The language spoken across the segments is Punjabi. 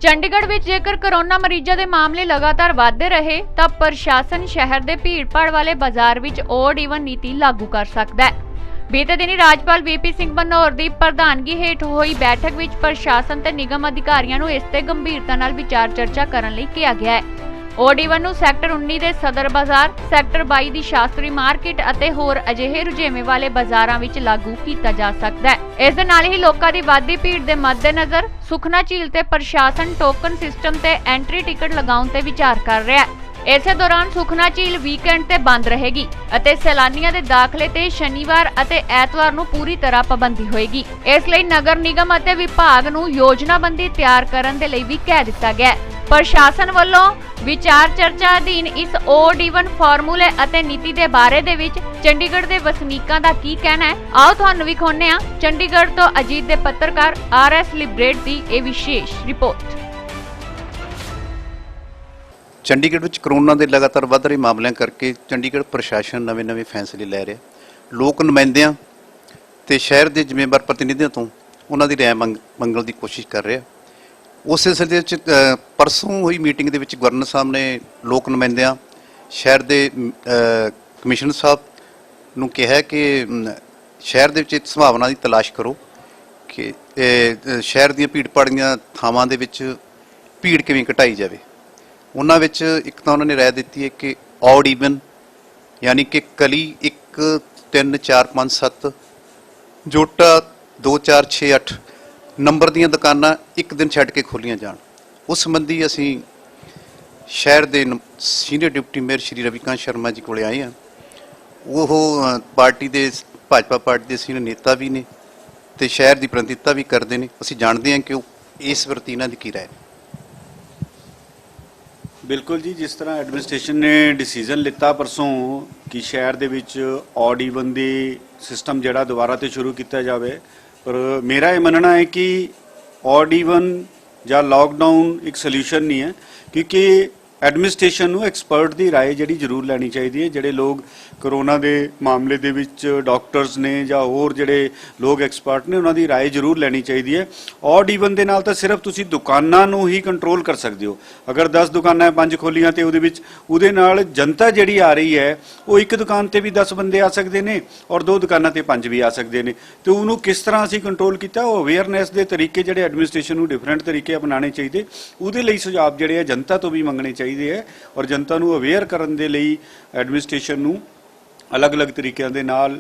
ਚੰਡੀਗੜ੍ਹ ਵਿੱਚ ਜੇਕਰ ਕੋਰੋਨਾ ਮਰੀਜ਼ਾਂ ਦੇ ਮਾਮਲੇ ਲਗਾਤਾਰ ਵਧਦੇ ਰਹੇ ਤਾਂ ਪ੍ਰਸ਼ਾਸਨ ਸ਼ਹਿਰ ਦੇ ਭੀੜ-ਭਾੜ ਵਾਲੇ ਬਾਜ਼ਾਰ ਵਿੱਚ ਓਡ ਈਵਨ ਨੀਤੀ ਲਾਗੂ ਕਰ ਸਕਦਾ ਹੈ। ਬੀਤੇ ਦਿਨੀ ਰਾਜਪਾਲ ਵੀਪੀ ਸਿੰਘ ਬਨੌਰ ਦੀ ਪ੍ਰਧਾਨਗੀ ਹੇਠ ਹੋਈ ਬੈਠਕ ਵਿੱਚ ਪ੍ਰਸ਼ਾਸਨ ਤੇ ਨਿਗਮ ਅਧਿਕਾਰੀਆਂ ਨੂੰ ਇਸ ਤੇ ਗੰਭੀਰਤਾ ਨਾਲ ਵਿਚਾਰ ਚਰਚਾ ਕਰਨ ਲਈ ਕਿਹਾ ਗਿਆ ਹੈ। ਓਡ ਈਵਨ ਨੂੰ ਸੈਕਟਰ 19 ਦੇ ਸਦਰ ਬਾਜ਼ਾਰ, ਸੈਕਟਰ 22 ਦੀ ਸ਼ਾਸਤਰੀ ਮਾਰਕੀਟ ਅਤੇ ਹੋਰ ਅਜਿਹੇ ਰੁਝੇਵੇਂ ਵਾਲੇ ਬਾਜ਼ਾਰਾਂ ਵਿੱਚ ਲਾਗੂ ਕੀਤਾ ਜਾ ਸਕਦਾ ਹੈ। ਇਸ ਦੇ ਨਾਲ ਹੀ ਲੋਕਾਂ ਦੀ ਵੱਧਦੀ ਭੀੜ ਦੇ ਮੱਦੇਨਜ਼ਰ ਸੁਖਨਾ ਝੀਲ ਤੇ ਪ੍ਰਸ਼ਾਸਨ ਟੋਕਨ ਸਿਸਟਮ ਤੇ ਐਂਟਰੀ ਟਿਕਟ ਲਗਾਉਣ ਤੇ ਵਿਚਾਰ ਕਰ ਰਿਹਾ ਹੈ। ਇਸੇ ਦੌਰਾਨ ਸੁਖਨਾ ਝੀਲ ਵੀਕਐਂਡ ਤੇ ਬੰਦ ਰਹੇਗੀ ਅਤੇ ਸੈਲਾਨੀਆਂ ਦੇ ਦਾਖਲੇ ਤੇ ਸ਼ਨੀਵਾਰ ਅਤੇ ਐਤਵਾਰ ਨੂੰ ਪੂਰੀ ਤਰ੍ਹਾਂ ਪਾਬੰਦੀ ਹੋਏਗੀ। ਇਸ ਲਈ ਨਗਰ ਨਿਗਮ ਅਤੇ ਵਿਭਾਗ ਨੂੰ ਯੋਜਨਾਬੰਦੀ ਤਿਆਰ ਕਰਨ ਦੇ ਲਈ ਵੀ ਕਹਿ ਦਿੱਤਾ ਗਿਆ ਹੈ। ਪ੍ਰਸ਼ਾਸਨ ਵੱਲੋਂ ਵਿਚਾਰ ਚਰਚਾ ਅਧੀਨ ਇਸ ਓਡ ਈਵਨ ਫਾਰਮੂਲੇ ਅਤੇ ਨੀਤੀ ਦੇ ਬਾਰੇ ਦੇ ਵਿੱਚ ਚੰਡੀਗੜ੍ਹ ਦੇ ਵਸਨੀਕਾਂ ਦਾ ਕੀ ਕਹਿਣਾ ਹੈ, ਆਓ ਤੁਹਾਨੂੰ ਵਿਖਾਉਂਦੇ ਹਾਂ ਚੰਡੀਗੜ੍ਹ ਤੋਂ ਅਜੀਤ ਦੇ ਪੱਤਰਕਾਰ RS ਲਿਬਰੇਟ ਦੀ ਇਹ ਵਿਸ਼ੇਸ਼ ਰਿਪੋਰਟ। ਚੰਡੀਗੜ੍ਹ ਵਿੱਚ ਕਰੋਨਾ ਦੇ ਲਗਾਤਾਰ ਵੱਧ ਰਹੇ ਮਾਮਲਿਆਂ ਕਰਕੇ ਚੰਡੀਗੜ੍ਹ ਪ੍ਰਸ਼ਾਸਨ ਨਵੇਂ ਫੈਸਲੇ ਲੈ ਰਿਹਾ। ਲੋਕ ਨੁਮਾਇੰਦਿਆਂ ਤੇ ਸ਼ਹਿਰ ਦੇ ਜ਼ਿੰਮੇਵਾਰ ਪ੍ਰਤੀਨਿਧੀਆਂ ਤੋਂ ਉਹਨਾਂ ਦੀ ਰਾਏ ਮੰਗਣ ਦੀ ਕੋਸ਼ਿਸ਼ ਕਰ ਰਿਹਾ। ਉਸ ਸਿਲਸਿਲੇ ਵਿੱਚ ਪਰਸੋਂ ਹੋਈ ਮੀਟਿੰਗ ਦੇ ਵਿੱਚ ਗਵਰਨਰ ਸਾਹਿਬ ਨੇ ਲੋਕ ਨੁਮਾਇੰਦਿਆਂ ਸ਼ਹਿਰ ਦੇ ਕਮਿਸ਼ਨਰ ਸਾਹਿਬ ਨੂੰ ਕਿਹਾ ਕਿ ਸ਼ਹਿਰ ਦੇ ਵਿੱਚ ਇੱਕ ਸੰਭਾਵਨਾ ਦੀ ਤਲਾਸ਼ ਕਰੋ ਕਿ ਸ਼ਹਿਰ ਦੀਆਂ ਭੀੜ-ਭਾੜ ਦੀਆਂ ਥਾਵਾਂ ਦੇ ਵਿੱਚ ਭੀੜ ਕਿਵੇਂ ਘਟਾਈ ਜਾਵੇ। ਉਹਨਾਂ ਵਿੱਚ ਇੱਕ ਤਾਂ ਉਹਨਾਂ ਨੇ ਰਾਏ ਦਿੱਤੀ ਹੈ ਕਿ ਔਡ ਈਵਨ ਯਾਨੀ ਕਿ ਕਲੀ 1 3 4 5 7 ਜੋਟਾ 2 4 6 8 ਨੰਬਰ ਦੀਆਂ ਦੁਕਾਨਾਂ ਇੱਕ ਦਿਨ ਛੱਡ ਕੇ ਖੋਲੀਆਂ ਜਾਣ। ਉਸ ਸੰਬੰਧੀ ਅਸੀਂ ਸ਼ਹਿਰ ਦੇ ਸੀਨੀਅਰ ਡਿਪਟੀ ਮੇਅਰ ਸ਼੍ਰੀ ਰਵੀਕਾਂਤ ਸ਼ਰਮਾ ਜੀ ਕੋਲੇ ਆਏ ਹਾਂ। ਉਹ ਪਾਰਟੀ ਦੇ ਭਾਜਪਾ ਪਾਰਟੀ ਦੇ ਸੀਨੀਅਰ ਨੇਤਾ ਵੀ ਨੇ ਤੇ ਸ਼ਹਿਰ ਦੀ ਪ੍ਰਤੀਨਿਧਤਾ ਵੀ ਕਰਦੇ ਨੇ। ਅਸੀਂ ਜਾਣਦੇ ਹਾਂ ਕਿ ਉਹ ਇਸ ਪ੍ਰਤੀ ਇਹਨਾਂ ਦੀ ਕੀ ਰਾਏ ਹੈ। ਬਿਲਕੁਲ ਜੀ, ਜਿਸ ਤਰ੍ਹਾਂ ਐਡਮਿਨਿਸਟ੍ਰੇਸ਼ਨ ਨੇ ਡਿਸੀਜਨ ਲਿੱਤਾ ਪਰਸੋਂ ਕਿ ਸ਼ਹਿਰ ਦੇ ਵਿੱਚ ਔਡ ਈਵਨ ਦੀ ਸਿਸਟਮ ਜਿਹੜਾ ਦੁਬਾਰਾ ਤੋਂ ਸ਼ੁਰੂ ਕੀਤਾ ਜਾਵੇ, ਪਰ ਮੇਰਾ ਇਹ ਮੰਨਣਾ ਹੈ ਕਿ ਔਡ ਈਵਨ ਜਾਂ ਲਾਕਡਾਊਨ ਇੱਕ ਸੋਲੂਸ਼ਨ ਨਹੀਂ ਹੈ, ਕਿਉਂਕਿ ਐਡਮਿਨਿਸਟ੍ਰੇਸ਼ਨ ਨੂੰ ਐਕਸਪਰਟ ਦੀ ਰਾਏ ਜਿਹੜੀ ਜ਼ਰੂਰ ਲੈਣੀ ਚਾਹੀਦੀ ਹੈ। ਜਿਹੜੇ ਲੋਕ ਕਰੋਨਾ ਦੇ ਮਾਮਲੇ ਦੇ ਵਿੱਚ ਡਾਕਟਰਸ ਨੇ ਜਾਂ ਹੋਰ ਜਿਹੜੇ ਲੋਕ ਐਕਸਪਰਟ ਨੇ ਉਹਨਾਂ ਦੀ ਰਾਏ ਜ਼ਰੂਰ ਲੈਣੀ ਚਾਹੀਦੀ ਹੈ। ਔਡ ਈਵਨ ਦੇ ਨਾਲ ਤਾਂ ਸਿਰਫ ਤੁਸੀਂ ਦੁਕਾਨਾਂ ਨੂੰ ਹੀ ਕੰਟਰੋਲ ਕਰ ਸਕਦੇ ਹੋ। ਅਗਰ 10 ਦੁਕਾਨਾਂ 5 ਖੋਲੀਆਂ ਤੇ ਉਹਦੇ ਨਾਲ ਜਨਤਾ ਜਿਹੜੀ ਆ ਰਹੀ ਹੈ ਉਹ ਇੱਕ ਦੁਕਾਨ ਤੇ ਵੀ 10 ਬੰਦੇ ਆ ਸਕਦੇ ਨੇ ਔਰ 2 ਦੁਕਾਨਾਂ ਤੇ 5 ਵੀ ਆ ਸਕਦੇ ਨੇ। ਤੇ ਉਹਨੂੰ ਕਿਸ ਤਰ੍ਹਾਂ ਅਸੀਂ ਕੰਟਰੋਲ ਕੀਤਾ, ਉਹ ਅਵੇਅਰਨੈਸ ਦੇ ਤਰੀਕੇ ਜਿਹੜੇ ਐਡਮਿਨਿਸਟ੍ਰੇਸ਼ਨ ਨੂੰ ਡਿਫਰੈਂਟ ਤਰੀਕੇ ਅਪਣਾਉਣੇ ਚਾਹੀਦੇ। ਉਹਦੇ ਲਈ ਸੁਝਾਅ ਜਿਹੜੇ ਆ ਜਨਤਾ ਤੋਂ ਵੀ ਮੰਗਣੇ ਚਾਹੀਦੇ ਹੈ ਔਰ ਜਨਤਾ ਨੂੰ ਅਵੇਅਰ ਕਰਨ ਦੇ ਲਈ ਐਡਮਿਨਿਸਟ੍ਰੇਸ਼ਨ ਨੂੰ ਅਲੱਗ-ਅਲੱਗ ਤਰੀਕਿਆਂ ਦੇ ਨਾਲ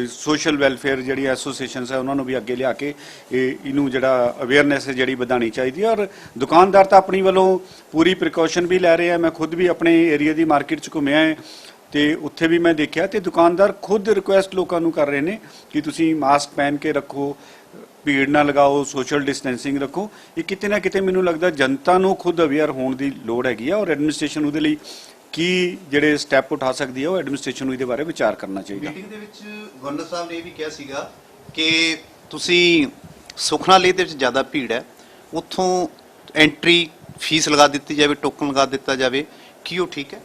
ਸੋਸ਼ਲ ਵੈਲਫੇਅਰ ਜਿਹੜੀ ਐਸੋਸੀਏਸ਼ਨਸ ਹੈ ਉਹਨਾਂ ਨੂੰ ਵੀ ਅੱਗੇ ਲਿਆ ਕੇ ਇਹਨੂੰ ਜਿਹੜਾ ਅਵੇਅਰਨੈਸ ਜਿਹੜੀ ਵਧਾਉਣੀ ਚਾਹੀਦੀ ਹੈ। ਔਰ ਦੁਕਾਨਦਾਰ ਤਾਂ ਆਪਣੀ ਵੱਲੋਂ ਪੂਰੀ ਪ੍ਰੀਕਾਸ਼ਨ ਵੀ ਲੈ ਰਹੇ ਆ। ਮੈਂ ਖੁਦ ਵੀ ਆਪਣੇ ਏਰੀਆ ਦੀ ਮਾਰਕੀਟ 'ਚ ਘੁੰਮਿਆ ਹੈ ਤੇ ਉੱਥੇ ਵੀ ਮੈਂ ਦੇਖਿਆ ਤੇ ਦੁਕਾਨਦਾਰ ਖੁਦ ਰਿਕੁਐਸਟ ਲੋਕਾਂ ਨੂੰ ਕਰ ਰਹੇ ਨੇ ਕਿ ਤੁਸੀਂ ਮਾਸਕ ਪਹਿਨ ਕੇ ਰੱਖੋ, ਭੀੜ ਨਾ ਲਗਾਓ, ਸੋਸ਼ਲ ਡਿਸਟੈਂਸਿੰਗ ਰੱਖੋ। ਇਹ ਕਿਤੇ ਨਾ ਕਿਤੇ ਮੈਨੂੰ ਲੱਗਦਾ ਜਨਤਾ ਨੂੰ ਖੁਦ ਅਵੇਅਰ ਹੋਣ ਦੀ ਲੋੜ ਹੈਗੀ ਆ ਔਰ ਐਡਮਿਨਿਸਟ੍ਰੇਸ਼ਨ ਉਹਦੇ ਲਈ ਕੀ ਜਿਹੜੇ ਸਟੈਪ ਉਠਾ ਸਕਦੀ ਹੈ ਉਹ ਐਡਮਿਨਿਸਟ੍ਰੇਸ਼ਨ ਨੂੰ ਇਹਦੇ ਬਾਰੇ ਵਿਚਾਰ ਕਰਨਾ ਚਾਹੀਦਾ। ਮੀਟਿੰਗ ਦੇ ਵਿੱਚ ਗਵਰਨਰ ਸਾਹਿਬ ਨੇ ਇਹ ਵੀ ਕਿਹਾ ਸੀਗਾ ਕਿ ਤੁਸੀਂ ਸੁਖਨਾ ਲੇਹ ਦੇ ਵਿੱਚ ਜ਼ਿਆਦਾ ਭੀੜ ਹੈ, ਉੱਥੋਂ ਐਂਟਰੀ ਫੀਸ ਲਗਾ ਦਿੱਤੀ ਜਾਵੇ, ਟੋਕਨ ਲਗਾ ਦਿੱਤਾ ਜਾਵੇ। ਕੀ ਉਹ ਠੀਕ ਹੈ?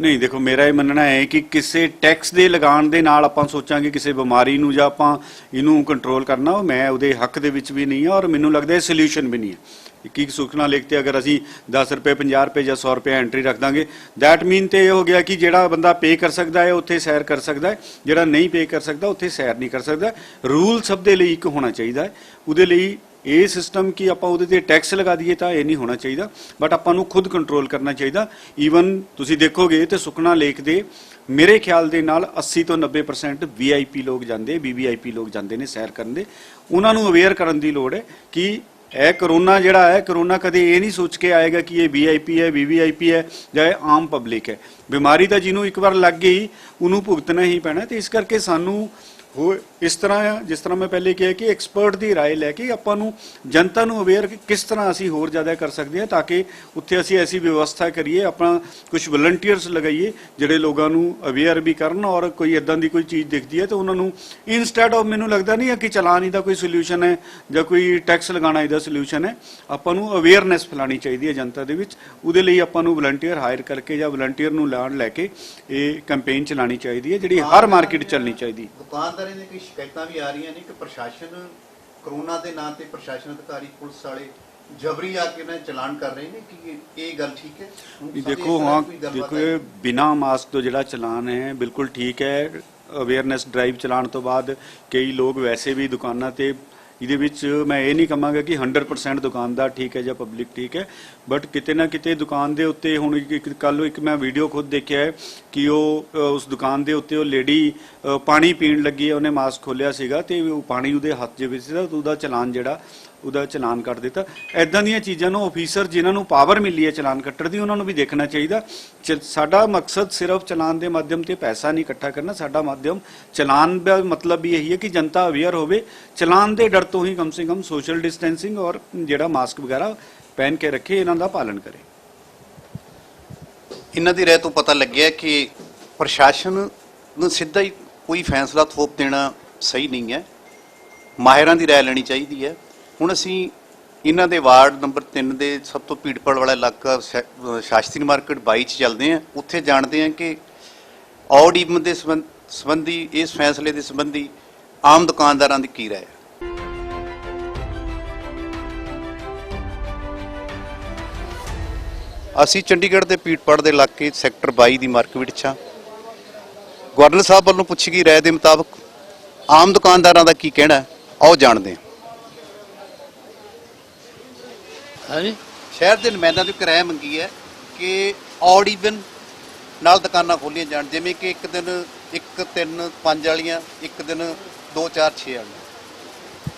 ਨਹੀਂ, ਦੇਖੋ ਮੇਰਾ ਇਹ ਮੰਨਣਾ ਹੈ ਕਿ ਕਿਸੇ ਟੈਕਸ ਦੇ ਲਗਾਉਣ ਦੇ ਨਾਲ ਆਪਾਂ ਸੋਚਾਂਗੇ ਕਿਸੇ ਬਿਮਾਰੀ ਨੂੰ ਜਾਂ ਆਪਾਂ ਇਹਨੂੰ ਕੰਟਰੋਲ ਕਰਨਾ, ਮੈਂ ਉਹਦੇ ਹੱਕ ਦੇ ਵਿੱਚ ਵੀ ਨਹੀਂ ਹਾਂ ਔਰ ਮੈਨੂੰ ਲੱਗਦਾ ਇਹ ਸੋਲੂਸ਼ਨ ਵੀ ਨਹੀਂ ਹੈ। ਕਿ ਸੁਖਨਾ ਲੇਖ ਤੇ ਅਗਰ ਅਸੀਂ 10 ਰੁਪਏ 50 ਰੁਪਏ ਜਾਂ 100 ਰੁਪਏ ਐਂਟਰੀ ਰੱਖ ਦਾਂਗੇ, ਦੈਟ ਮੀਨ ਤੇ ਇਹ ਹੋ ਗਿਆ ਕਿ ਜਿਹੜਾ ਬੰਦਾ ਪੇ ਕਰ ਸਕਦਾ ਹੈ ਉੱਥੇ ਸੈਰ ਕਰ ਸਕਦਾ ਹੈ, ਜਿਹੜਾ ਨਹੀਂ ਪੇ ਕਰ ਸਕਦਾ ਉੱਥੇ ਸੈਰ ਨਹੀਂ ਕਰ ਸਕਦਾ। ਰੂਲ ਸਭ ਦੇ ਲਈ ਇੱਕ ਹੋਣਾ ਚਾਹੀਦਾ ਹੈ। ਉਹਦੇ ਲਈ ਇਹ ਸਿਸਟਮ ਕਿ ਆਪਾਂ ਉਹਦੇ ਤੇ ਟੈਕਸ ਲਗਾ ਦਈਏ ਤਾਂ ਇਹ ਨਹੀਂ ਹੋਣਾ ਚਾਹੀਦਾ, ਬਟ ਆਪਾਂ ਨੂੰ ਖੁਦ ਕੰਟਰੋਲ ਕਰਨਾ ਚਾਹੀਦਾ। ਈਵਨ ਤੁਸੀਂ ਦੇਖੋਗੇ ਤੇ ਸੁਖਨਾ ਲੇਕ ਦੇ ਮੇਰੇ ਖਿਆਲ ਦੇ ਨਾਲ 80 ਤੋਂ 90% VIP ਲੋਕ ਜਾਂਦੇ, VVIP ਲੋਕ ਜਾਂਦੇ ਨੇ ਸੈਰ ਕਰਨ ਦੇ। ਉਹਨਾਂ ਨੂੰ ਅਵੇਅਰ ਕਰਨ ਦੀ ਲੋੜ ਹੈ ਕਿ ਇਹ ਕਰੋਨਾ ਜਿਹੜਾ ਹੈ, ਕਰੋਨਾ ਕਦੇ ਇਹ ਨਹੀਂ ਸੋਚ ਕੇ ਆਏਗਾ ਕਿ ਇਹ VIP ਹੈ, VVIP ਹੈ ਜਾਂ ਇਹ ਆਮ ਪਬਲਿਕ ਹੈ। ਬਿਮਾਰੀ ਤਾਂ ਜਿਹਨੂੰ ਇੱਕ ਵਾਰ ਲੱਗ ਗਈ ਉਹਨੂੰ ਭੁਗਤਣਾ ਹੀ ਪੈਣਾ। ਤੇ ਇਸ ਕਰਕੇ ਸਾਨੂੰ ਹੋ ਇਸ ਤਰ੍ਹਾਂ ਜਿਸ ਤਰ੍ਹਾਂ ਮੈਂ ਪਹਿਲੇ ਕਿਹਾ ਕਿ ਐਕਸਪਰਟ ਦੀ ਰਾਏ ਲੈ ਕੇ ਆਪਾਂ ਨੂੰ ਜਨਤਾ ਨੂੰ ਅਵੇਅਰ ਕਿਸ ਤਰ੍ਹਾਂ ਅਸੀਂ ਹੋਰ ਜ਼ਿਆਦਾ ਕਰ ਸਕਦੇ ਹਾਂ ਤਾਂ ਕਿ ਉੱਥੇ ਅਸੀਂ ਐਸੀ ਵਿਵਸਥਾ ਕਰੀਏ, ਆਪਣਾ ਕੁਝ ਵਲੰਟੀਅਰਸ ਲਗਾਈਏ ਜਿਹੜੇ ਲੋਕਾਂ ਨੂੰ ਅਵੇਅਰ ਵੀ ਕਰਨ ਔਰ ਕੋਈ ਇੱਦਾਂ ਦੀ ਕੋਈ ਚੀਜ਼ ਦਿਖਦੀ ਹੈ ਤਾਂ ਉਹਨਾਂ ਨੂੰ ਇਨਸਟੈਡ ਆਫ, ਮੈਨੂੰ ਲੱਗਦਾ ਨਹੀਂ ਹੈ ਕਿ ਚਲਾਨ ਇਹਦਾ ਕੋਈ ਸੋਲਿਊਸ਼ਨ ਹੈ ਜਾਂ ਕੋਈ ਟੈਕਸ ਲਗਾਉਣਾ ਇਹਦਾ ਸੋਲਿਊਸ਼ਨ ਹੈ। ਆਪਾਂ ਨੂੰ ਅਵੇਅਰਨੈਸ ਫੈਲਾਉਣੀ ਚਾਹੀਦੀ ਹੈ ਜਨਤਾ ਦੇ ਵਿੱਚ। ਉਹਦੇ ਲਈ ਆਪਾਂ ਨੂੰ ਵਲੰਟੀਅਰ ਹਾਇਰ ਕਰਕੇ ਜਾਂ ਵਲੰਟੀਅਰ ਨੂੰ ਲੈ ਕੇ ਇਹ ਕੈਂਪੇਨ ਚਲਾਉਣੀ ਚਾਹੀਦੀ ਹੈ ਜਿਹੜੀ ਹਰ ਮਾਰਕੀਟ ਚੱਲਣੀ ਚਾਹੀਦੀ। ਦੁਕਾਨਦਾਰਾਂ ਦੀਆਂ ਕਈ ਸ਼ਿਕਾਇਤਾਂ ਵੀ ਆ ਰਹੀਆਂ ਨੇ ਕਿ ਪ੍ਰਸ਼ਾਸਨ ਕਰੋਨਾ ਦੇ ਨਾਂ ਤੇ ਪ੍ਰਸ਼ਾਸਨ ਅਧਿਕਾਰੀ ਪੁਲਿਸ ਵਾਲੇ ਜਬਰੀ ਆ ਕੇ ਨਾ ਚਲਾਨ ਕਰ ਰਹੇ ਨੇ ਕਿ ਇਹ ਗੱਲ ਠੀਕ ਹੈ? ਦੇਖੋ ਹਾਂ, ਦੇਖੋ ਇਹ ਬਿਨਾਂ ਮਾਸਕ ਤੋਂ ਜਿਹੜਾ ਚਲਾਨ ਹੈ ਬਿਲਕੁਲ ਠੀਕ ਹੈ। ਅਵੇਅਰਨੈਸ ਡਰਾਈਵ ਚਲਾਉਣ ਤੋਂ ਬਾਅਦ ਕਈ ਲੋਕ ਵੈਸੇ ਵੀ ਦੁਕਾਨਾਂ ਤੇ ਇਹਦੇ ਵਿੱਚ ਮੈਂ ਇਹ ਨਹੀਂ ਕਹਾਂਗਾ ਕਿ 100% ਦੁਕਾਨਦਾਰ ਠੀਕ ਹੈ ਜਾਂ ਪਬਲਿਕ ਠੀਕ ਹੈ, ਬਟ ਕਿਤੇ ਨਾ ਕਿਤੇ ਦੁਕਾਨ ਦੇ ਉੱਤੇ ਹੁਣ ਕੱਲ੍ਹ ਇੱਕ ਮੈਂ ਵੀਡੀਓ ਖੁਦ ਦੇਖਿਆ ਹੈ ਕਿ ਉਹ ਉਸ ਦੁਕਾਨ ਦੇ ਉੱਤੇ ਉਹ ਲੇਡੀ ਪਾਣੀ ਪੀਣ ਲੱਗੀ ਹੈ, ਉਹਨੇ ਮਾਸਕ ਖੋਲ੍ਹਿਆ ਸੀਗਾ ਤੇ ਉਹ ਪਾਣੀ ਉਹਦੇ ਹੱਥ ਦੇ ਵਿੱਚ ਸੀ, ਉਹਦਾ ਚਲਾਨ ਜਿਹੜਾ ਉਹਦਾ ਚਲਾਨ ਕੱਟ ਦਿੱਤਾ। ਐਦਾਂ ਦੀਆਂ ਚੀਜ਼ਾਂ ਨੂੰ ਆਫੀਸਰ ਜਿਨ੍ਹਾਂ ਨੂੰ ਪਾਵਰ ਮਿਲੀ ਹੈ ਚਲਾਨ ਕੱਟਣ ਦੀ, ਉਹਨਾਂ ਨੂੰ ਵੀ ਦੇਖਣਾ ਚਾਹੀਦਾ। ਸਾਡਾ ਮਕਸਦ ਸਿਰਫ ਚਲਾਨ ਦੇ ਮਾਧਿਅਮ ਤੇ ਪੈਸਾ ਨਹੀਂ ਇਕੱਠਾ ਕਰਨਾ, ਸਾਡਾ ਮਾਧਿਅਮ ਚਲਾਨ ਦਾ ਮਤਲਬ ਵੀ ਇਹੀ ਹੈ ਕਿ ਜਨਤਾ ਅਵੇਅਰ ਹੋਵੇ, ਚਲਾਨ ਦੇ ਡਰ ਤੋਂ ਹੀ ਕਮ ਸੇ ਕਮ ਸੋਸ਼ਲ ਡਿਸਟੈਂਸਿੰਗ ਔਰ ਜਿਹੜਾ ਮਾਸਕ ਵਗੈਰਾ ਪਹਿਨ ਕੇ ਰੱਖੇ, ਇਹਨਾਂ ਦਾ ਪਾਲਣ ਕਰੇ। ਇਹਨਾਂ ਦੀ ਰਾਏ ਤੋਂ ਪਤਾ ਲੱਗਿਆ ਕਿ ਪ੍ਰਸ਼ਾਸਨ ਨੂੰ ਸਿੱਧਾ ਹੀ ਕੋਈ ਫੈਸਲਾ ਥੋਪ ਦੇਣਾ ਸਹੀ ਨਹੀਂ ਹੈ, ਮਾਹਿਰਾਂ ਦੀ ਰਾਏ ਲੈਣੀ ਚਾਹੀਦੀ ਹੈ। ਹੁਣ ਅਸੀਂ ਇਹਨਾਂ ਦੇ ਵਾਰਡ ਨੰਬਰ 3 ਦੇ ਸਭ ਤੋਂ ਭੀੜਭਾੜ ਵਾਲਾ ਇਲਾਕਾ ਸ਼ਾਸਤਰੀ ਮਾਰਕੀਟ 22 'ਚ ਚੱਲਦੇ ਹਾਂ। ਉੱਥੇ ਜਾਣਦੇ ਹਾਂ ਕਿ ਔਡ ਈਵਨ ਦੇ ਸੰਬੰਧੀ, ਇਸ ਫੈਸਲੇ ਦੇ ਸੰਬੰਧੀ ਆਮ ਦੁਕਾਨਦਾਰਾਂ ਦੀ ਕੀ ਰਾਏ ਹੈ। ਅਸੀਂ ਚੰਡੀਗੜ੍ਹ ਦੇ ਭੀੜਭਾੜ ਦੇ ਇਲਾਕੇ ਸੈਕਟਰ 22 ਦੀ ਮਾਰਕੀਟ 'ਚ ਹਾਂ। ਗਵਰਨਰ ਸਾਹਿਬ ਵੱਲੋਂ ਪੁੱਛੀ ਗਈ ਰਾਏ ਦੇ ਮੁਤਾਬਕ ਆਮ ਦੁਕਾਨਦਾਰਾਂ ਦਾ ਕੀ ਕਹਿਣਾ ਹੈ, ਆਓ ਜਾਣਦੇ ਹਾਂ। ਹਾਂਜੀ, ਸ਼ਹਿਰ ਦੇ ਨੁਮਾਇੰਦਿਆਂ ਤੋਂ ਕਿਰਾਇਆ ਮੰਗੀ ਹੈ ਕਿ ਔਡ ਈਵਨ ਨਾਲ ਦੁਕਾਨਾਂ ਖੋਲੀਆਂ ਜਾਣ, ਜਿਵੇਂ ਕਿ ਇੱਕ ਦਿਨ 1 3 5 ਵਾਲੀਆਂ, ਇੱਕ ਦਿਨ 2 4 6 ਵਾਲੀਆਂ।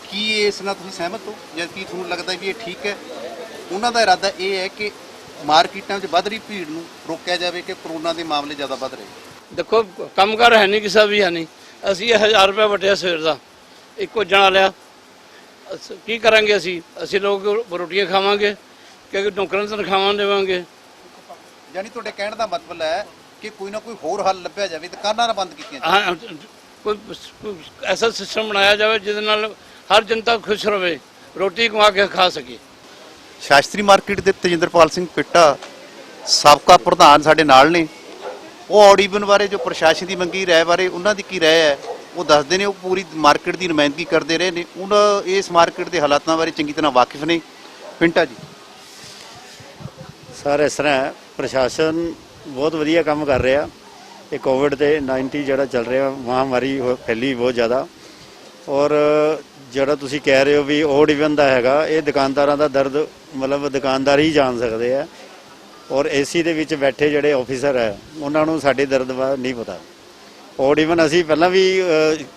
ਕੀ ਇਸ ਨਾਲ ਤੁਸੀਂ ਸਹਿਮਤ ਹੋ ਜਾਂ ਕੀ ਤੁਹਾਨੂੰ ਲੱਗਦਾ ਵੀ ਇਹ ਠੀਕ ਹੈ? ਉਹਨਾਂ ਦਾ ਇਰਾਦਾ ਇਹ ਹੈ ਕਿ ਮਾਰਕੀਟਾਂ 'ਚ ਵੱਧ ਰਹੀ ਭੀੜ ਨੂੰ ਰੋਕਿਆ ਜਾਵੇ ਕਿ ਕਰੋਨਾ ਦੇ ਮਾਮਲੇ ਜ਼ਿਆਦਾ ਵੱਧ ਰਹੇ। ਦੇਖੋ ਕੰਮਕਾਰ ਹੈ ਨਹੀਂ, ਕਿਸੇ ਵੀ ਹੈ ਨਹੀਂ। ਅਸੀਂ 1000 ਰੁਪਏ ਵਟਿਆ ਸਵੇਰ ਦਾ, ਇੱਕੋ ਜਣਾ ਲਿਆ, ਕੀ ਕਰਾਂਗੇ ਅਸੀਂ ਲੋਕ ਰੋਟੀਆਂ ਖਾਵਾਂਗੇ ਕਿ ਨੌਕਰਾਂ ਨੂੰ ਤਨਖਾਹਾਂ ਦੇਵਾਂਗੇ? ਯਾਨੀ ਤੁਹਾਡੇ ਕਹਿਣ ਦਾ ਮਤਲਬ ਹੈ ਕਿ ਕੋਈ ਨਾ ਕੋਈ ਹੋਰ ਹੱਲ ਲੱਭਿਆ ਜਾਵੇ, ਦੁਕਾਨਾਂ ਨਾ ਬੰਦ ਕੀਤੀਆਂ ਜਾਣ। ਹਾਂ, ਕੋਈ ਐਸਾ ਸਿਸਟਮ ਬਣਾਇਆ ਜਾਵੇ ਜਿਹਦੇ ਨਾਲ ਹਰ ਜਨਤਾ ਖੁਸ਼ ਰਹੇ, ਰੋਟੀ ਕਮਾ ਕੇ ਖਾ ਸਕੇ। ਸ਼ਾਸਤਰੀ ਮਾਰਕੀਟ ਦੇ ਤੇਜਿੰਦਰਪਾਲ ਸਿੰਘ ਪਿੱਟਾ ਸਾਬਕਾ ਪ੍ਰਧਾਨ ਸਾਡੇ ਨਾਲ ਨੇ। ਉਹ ਔਡ ਈਵਨ ਬਾਰੇ ਜੋ ਪ੍ਰਸ਼ਾਸਨ ਦੀ ਮੰਗੀ ਰਾਏ ਬਾਰੇ ਉਹਨਾਂ ਦੀ ਕੀ ਰਾਏ ਹੈ ਉਹ ਦੱਸਦੇ ਨੇ। ਉਹ ਪੂਰੀ ਮਾਰਕੀਟ ਦੀ ਨੁਮਾਇੰਦਗੀ ਕਰਦੇ ਰਹੇ ਨੇ, ਉਹਨਾਂ ਇਸ ਮਾਰਕੀਟ ਦੇ ਹਾਲਾਤਾਂ ਬਾਰੇ ਚੰਗੀ ਤਰ੍ਹਾਂ ਵਾਕਿਫ ਨੇ। ਪਿੰਟਾ ਜੀ ਸਰ, ਇਸ ਤਰ੍ਹਾਂ ਪ੍ਰਸ਼ਾਸਨ ਬਹੁਤ ਵਧੀਆ ਕੰਮ ਕਰ ਰਿਹਾ। ਇਹ ਕੋਵਿਡ ਤੇ 19 ਜਿਹੜਾ ਚੱਲ ਰਿਹਾ ਮਹਾਮਾਰੀ ਫੈਲੀ ਬਹੁਤ ਜ਼ਿਆਦਾ, ਔਰ ਜਿਹੜਾ ਤੁਸੀਂ ਕਹਿ ਰਹੇ ਹੋ ਵੀ ਔਡ ਈਵਨ ਦਾ ਹੈਗਾ, ਇਹ ਦੁਕਾਨਦਾਰਾਂ ਦਾ ਦਰਦ ਮਤਲਬ ਦੁਕਾਨਦਾਰ ਹੀ ਜਾਣ ਸਕਦੇ ਆ। ਔਰ ਏਸੀ ਦੇ ਵਿੱਚ ਬੈਠੇ ਜਿਹੜੇ ਆਫੀਸਰ ਹੈ ਉਹਨਾਂ ਨੂੰ ਸਾਡੇ ਦਰਦ ਬਾਰੇ ਨਹੀਂ ਪਤਾ। ਔਡ ਈਵਨ ਅਸੀਂ ਪਹਿਲਾਂ ਵੀ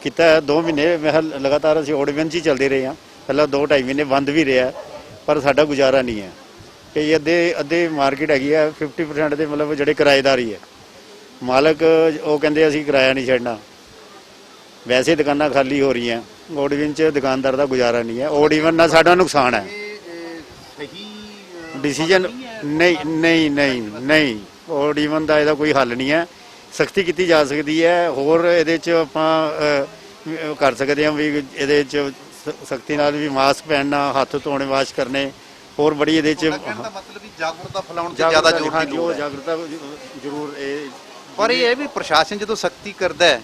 ਕੀਤਾ 2 ਮਹੀਨੇ ਲਗਾਤਾਰ ਅਸੀਂ ਔਡ ਈਵਨ 'ਚ ਹੀ ਚੱਲਦੇ ਰਹੇ ਹਾਂ। ਪਹਿਲਾਂ 2-2.5 ਮਹੀਨੇ ਬੰਦ ਵੀ ਰਿਹਾ, ਪਰ ਸਾਡਾ ਗੁਜ਼ਾਰਾ ਨਹੀਂ ਹੈ ਕਿ ਅੱਧੇ ਮਾਰਕੀਟ ਹੈਗੀ ਹੈ 50% ਦੇ ਮਤਲਬ ਜਿਹੜੇ ਕਿਰਾਏਦਾਰ ਹੀ ਹੈ। ਮਾਲਕ ਉਹ ਕਹਿੰਦੇ ਅਸੀਂ ਕਿਰਾਇਆ ਨਹੀਂ ਛੱਡਣਾ, ਵੈਸੇ ਦੁਕਾਨਾਂ ਖਾਲੀ ਹੋ ਰਹੀਆਂ। ਔਡ ਈਵਨ 'ਚ ਦੁਕਾਨਦਾਰ ਦਾ ਗੁਜ਼ਾਰਾ ਨਹੀਂ ਹੈ। ਔਡ ਈਵਨ ਨਾਲ ਸਾਡਾ ਨੁਕਸਾਨ ਹੈ। ਸਹੀ ਡਿਸੀਜਨ ਨਹੀਂ ਔਡ ਈਵਨ ਦਾ ਇਹਦਾ ਕੋਈ ਹੱਲ ਨਹੀਂ ਹੈ। ਸਖਤੀ ਕੀਤੀ ਜਾ ਸਕਦੀ ਹੈ, ਹੋਰ ਇਹਦੇ 'ਚ ਆਪਾਂ ਕਰ ਸਕਦੇ ਹਾਂ ਵੀ ਇਹਦੇ 'ਚ ਸਖਤੀ ਨਾਲ ਵੀ ਮਾਸਕ ਪਹਿਨਣਾ, ਹੱਥ ਧੋਣੇ, ਵਾਸ਼ ਕਰਨੇ, ਹੋਰ ਬੜੀ ਇਹਦੇ 'ਚ ਮਤਲਬ ਵੀ ਜਾਗਰੂਕਤਾ ਫੈਲਾਉਣ ਤੇ ਜ਼ਿਆਦਾ ਜ਼ੋਰ ਦੀ ਲੋੜ ਹੈ। ਜਾਗਰੂਕਤਾ ਜ਼ਰੂਰ ਪਰ ਇਹ ਹੈ ਵੀ ਪ੍ਰਸ਼ਾਸਨ ਜਦੋਂ ਸਖਤੀ ਕਰਦਾ ਹੈ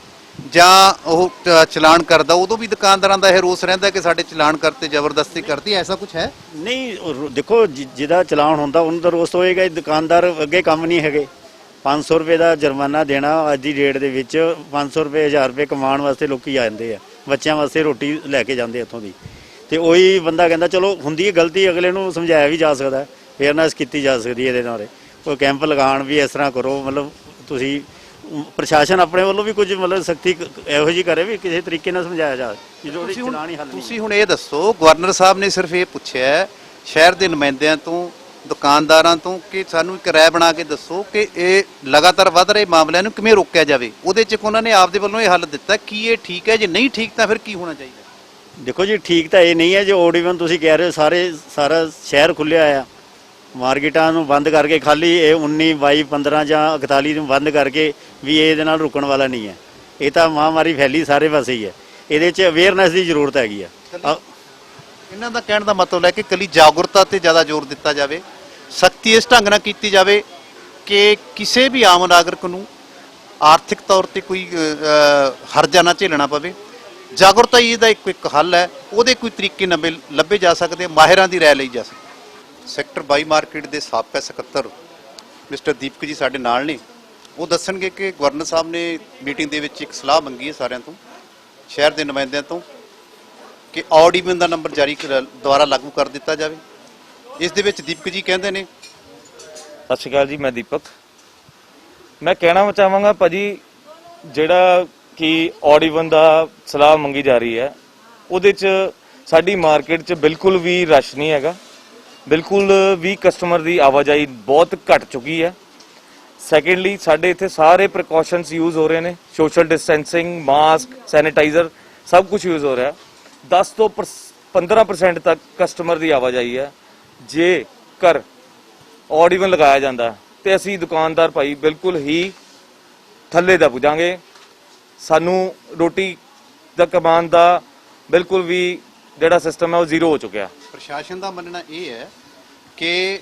ਜਾਂ ਉਹ ਚਲਾਨ ਕਰਦਾ, ਉਦੋਂ ਵੀ ਦੁਕਾਨਦਾਰਾਂ ਦਾ ਇਹ ਰੋਸ ਰਹਿੰਦਾ ਕਿ ਸਾਡੇ ਚਲਾਨ ਕਰਤੇ, ਜ਼ਬਰਦਸਤੀ ਕਰਤੀ, ਐਸਾ ਕੁਝ ਹੈ? ਨਹੀਂ, ਦੇਖੋ ਜਿਹਦਾ ਚਲਾਨ ਹੁੰਦਾ ਉਹਨਾਂ ਦਾ ਰੋਸ ਹੋਏਗਾ। ਦੁਕਾਨਦਾਰ ਅੱਗੇ ਕੰਮ ਨਹੀਂ ਹੈਗੇ। 500 ਰੁਪਏ ਦਾ ਜੁਰਮਾਨਾ ਦੇਣਾ ਅੱਜ ਦੀ ਡੇਟ ਦੇ ਵਿੱਚ, 500 ਰੁਪਏ 1000 ਰੁਪਏ ਕਮਾਉਣ ਵਾਸਤੇ ਲੋਕੀ ਆ ਜਾਂਦੇ ਆ, ਬੱਚਿਆਂ ਵਾਸਤੇ ਰੋਟੀ ਲੈ ਕੇ ਜਾਂਦੇ ਇੱਥੋਂ ਦੀ। ਤੇ ਉਹੀ ਬੰਦਾ ਕਹਿੰਦਾ ਚਲੋ ਹੁੰਦੀ ਹੈ ਗਲਤੀ, ਅਗਲੇ ਨੂੰ ਸਮਝਾਇਆ ਵੀ ਜਾ ਸਕਦਾ, ਅਵੇਅਰਨੈਸ ਕੀਤੀ ਜਾ ਸਕਦੀ ਇਹਦੇ ਨਾਲ। ਕੋਈ ਕੈਂਪ ਲਗਾਉਣ ਵੀ ਇਸ ਤਰ੍ਹਾਂ ਕਰੋ, ਮਤਲਬ ਤੁਸੀਂ ਪ੍ਰਸ਼ਾਸਨ ਆਪਣੇ ਵੱਲੋਂ ਵੀ ਕੁਝ ਮਤਲਬ ਸਖਤੀ ਇਹੋ ਜਿਹੀ ਕਰੇ ਵੀ ਕਿਸੇ ਤਰੀਕੇ ਨਾਲ ਸਮਝਾਇਆ ਜਾਵੇ। ਤੁਸੀਂ ਹੁਣ ਇਹ ਦੱਸੋ, ਗਵਰਨਰ ਸਾਹਿਬ ਨੇ ਸਿਰਫ ਇਹ ਪੁੱਛਿਆ ਸ਼ਹਿਰ ਦੇ ਨੁਮਾਇੰਦਿਆਂ ਤੋਂ, ਦੁਕਾਨਦਾਰਾਂ ਤੋਂ ਕਿ ਸਾਨੂੰ ਇੱਕ ਰਾਏ ਬਣਾ ਕੇ ਦੱਸੋ ਕਿ ਇਹ ਲਗਾਤਾਰ ਵੱਧ ਰਹੇ ਮਾਮਲਿਆਂ ਨੂੰ ਕਿਵੇਂ ਰੋਕਿਆ ਜਾਵੇ। ਉਹਦੇ 'ਚ ਉਹਨਾਂ ਨੇ ਆਪਦੇ ਵੱਲੋਂ ਇਹ ਹੱਲ ਦਿੱਤਾ। ਕੀ ਇਹ ਠੀਕ ਹੈ? ਜੇ ਨਹੀਂ ਠੀਕ ਤਾਂ ਫਿਰ ਕੀ ਹੋਣਾ ਚਾਹੀਦਾ? ਦੇਖੋ ਜੀ, ਠੀਕ ਤਾਂ ਇਹ ਨਹੀਂ ਹੈ ਜੋ ਔਡ ਈਵਨ ਤੁਸੀਂ ਕਹਿ ਰਹੇ ਹੋ। ਸਾਰਾ ਸ਼ਹਿਰ ਖੁੱਲਿਆ ਆ, ਮਾਰਕੀਟਾਂ ਨੂੰ ਬੰਦ ਕਰਕੇ ਖਾਲੀ ਇਹ 19 22 15 ਜਾਂ 41 ਨੂੰ ਬੰਦ ਕਰਕੇ ਵੀ ਇਹਦੇ ਨਾਲ ਰੁਕਣ ਵਾਲਾ ਨਹੀਂ ਹੈ। ਇਹ ਤਾਂ ਮਹਾਮਾਰੀ ਫੈਲੀ ਸਾਰੇ ਪਾਸੇ ਹੀ ਹੈ। ਇਹਦੇ 'ਚ ਅਵੇਅਰਨੈਸ ਦੀ ਜ਼ਰੂਰਤ ਹੈਗੀ ਆ। ਇਹਨਾਂ ਦਾ ਕਹਿਣ ਦਾ ਮਤਲਬ ਹੈ ਕਿ ਕੱਲੀ ਜਾਗਰੂਕਤਾ ਤੇ ਜ਼ਿਆਦਾ ਜ਼ੋਰ ਦਿੱਤਾ ਜਾਵੇ, ਸਖਤੀ ਇਸ ਢੰਗ ਨਾਲ ਕੀਤੀ ਜਾਵੇ ਕਿ ਕਿਸੇ ਵੀ ਆਮ ਨਾਗਰਿਕ ਨੂੰ ਆਰਥਿਕ ਤੌਰ ਤੇ ਕੋਈ ਹਰਜਾ ਨਾ ਝੇਲਣਾ ਪਵੇ। ਜਾਗਰੂਕਤਾ ਹੀ ਇਹਦਾ ਇੱਕ ਹੱਲ ਹੈ, ਉਹਦੇ ਕੋਈ ਤਰੀਕੇ ਨਵੇਂ ਲੱਭੇ ਜਾ ਸਕਦੇ, ਮਾਹਿਰਾਂ ਦੀ ਰਾਏ ਲਈ ਜਾ ਸਕਦੀ। ਸੈਕਟਰ 22 ਮਾਰਕੀਟ ਦੇ ਸਾਬਕਾ ਸਕੱਤਰ ਮਿਸਟਰ ਦੀਪਕ ਜੀ ਸਾਡੇ ਨਾਲ ਨੇ। ਉਹ ਦੱਸਣਗੇ ਕਿ ਗਵਰਨਰ ਸਾਹਿਬ ਨੇ ਮੀਟਿੰਗ ਦੇ ਵਿੱਚ ਇੱਕ ਸਲਾਹ ਮੰਗੀ ਹੈ ਸਾਰਿਆਂ ਤੋਂ, ਸ਼ਹਿਰ ਦੇ ਨੁਮਾਇੰਦਿਆਂ ਤੋਂ, ਕਿ ਔਡ ਈਵਨ ਦਾ ਨੰਬਰ ਦੁਆਰਾ ਲਾਗੂ ਕਰ ਦਿੱਤਾ ਜਾਵੇ। ਇਸ ਦੇ ਵਿੱਚ ਦੀਪਕ ਜੀ ਕਹਿੰਦੇ ਨੇ। ਸਤਿ ਸ਼੍ਰੀ ਅਕਾਲ ਜੀ, ਮੈਂ ਦੀਪਕ। ਮੈਂ ਕਹਿਣਾ ਚਾਹਾਂਗਾ ਭਾਜੀ, ਜਿਹੜਾ ਕਿ ਔਡ ਈਵਨ ਦਾ ਸਲਾਹ ਮੰਗੀ ਜਾ ਰਹੀ ਹੈ, ਉਹਦੇ 'ਚ ਸਾਡੀ ਮਾਰਕੀਟ 'ਚ ਬਿਲਕੁਲ ਵੀ ਰਸ਼ ਨਹੀਂ ਹੈਗਾ, ਬਿਲਕੁਲ ਵੀ ਕਸਟਮਰ ਦੀ ਆਵਾਜਾਈ ਬਹੁਤ ਘਟ ਚੁੱਕੀ ਹੈ। ਸੈਕੰਡਲੀ, ਸਾਡੇ ਇੱਥੇ ਸਾਰੇ ਪ੍ਰੀਕਾਸ਼ਨਸ ਯੂਜ਼ ਹੋ ਰਹੇ ਨੇ, ਸੋਸ਼ਲ ਡਿਸਟੈਂਸਿੰਗ, ਮਾਸਕ, ਸੈਨੀਟਾਈਜ਼ਰ, ਸਭ ਕੁਝ ਯੂਜ਼ ਹੋ ਰਿਹਾ। 10 ਤੋਂ 15% ਤੱਕ ਕਸਟਮਰ ਦੀ ਆਵਾਜਾਈ ਹੈ। ਜੇਕਰ ਔਡ ਈਵਨ ਲਗਾਇਆ ਜਾਂਦਾ ਤੇ ਅਸੀਂ ਦੁਕਾਨਦਾਰ ਭਾਈ ਬਿਲਕੁਲ ਹੀ ਥੱਲੇ ਦਾ ਪੁਜਾਂਗੇ। ਸਾਨੂੰ ਰੋਟੀ ਦਾ ਕਮਾਉਣ ਦਾ ਬਿਲਕੁਲ ਵੀ ਜਿਹੜਾ ਸਿਸਟਮ ਹੈ ਉਹ ਜ਼ੀਰੋ ਹੋ ਚੁੱਕਿਆ। ਪ੍ਰਸ਼ਾਸਨ ਦਾ ਮੰਨਣਾ ਇਹ ਹੈ ਕਿ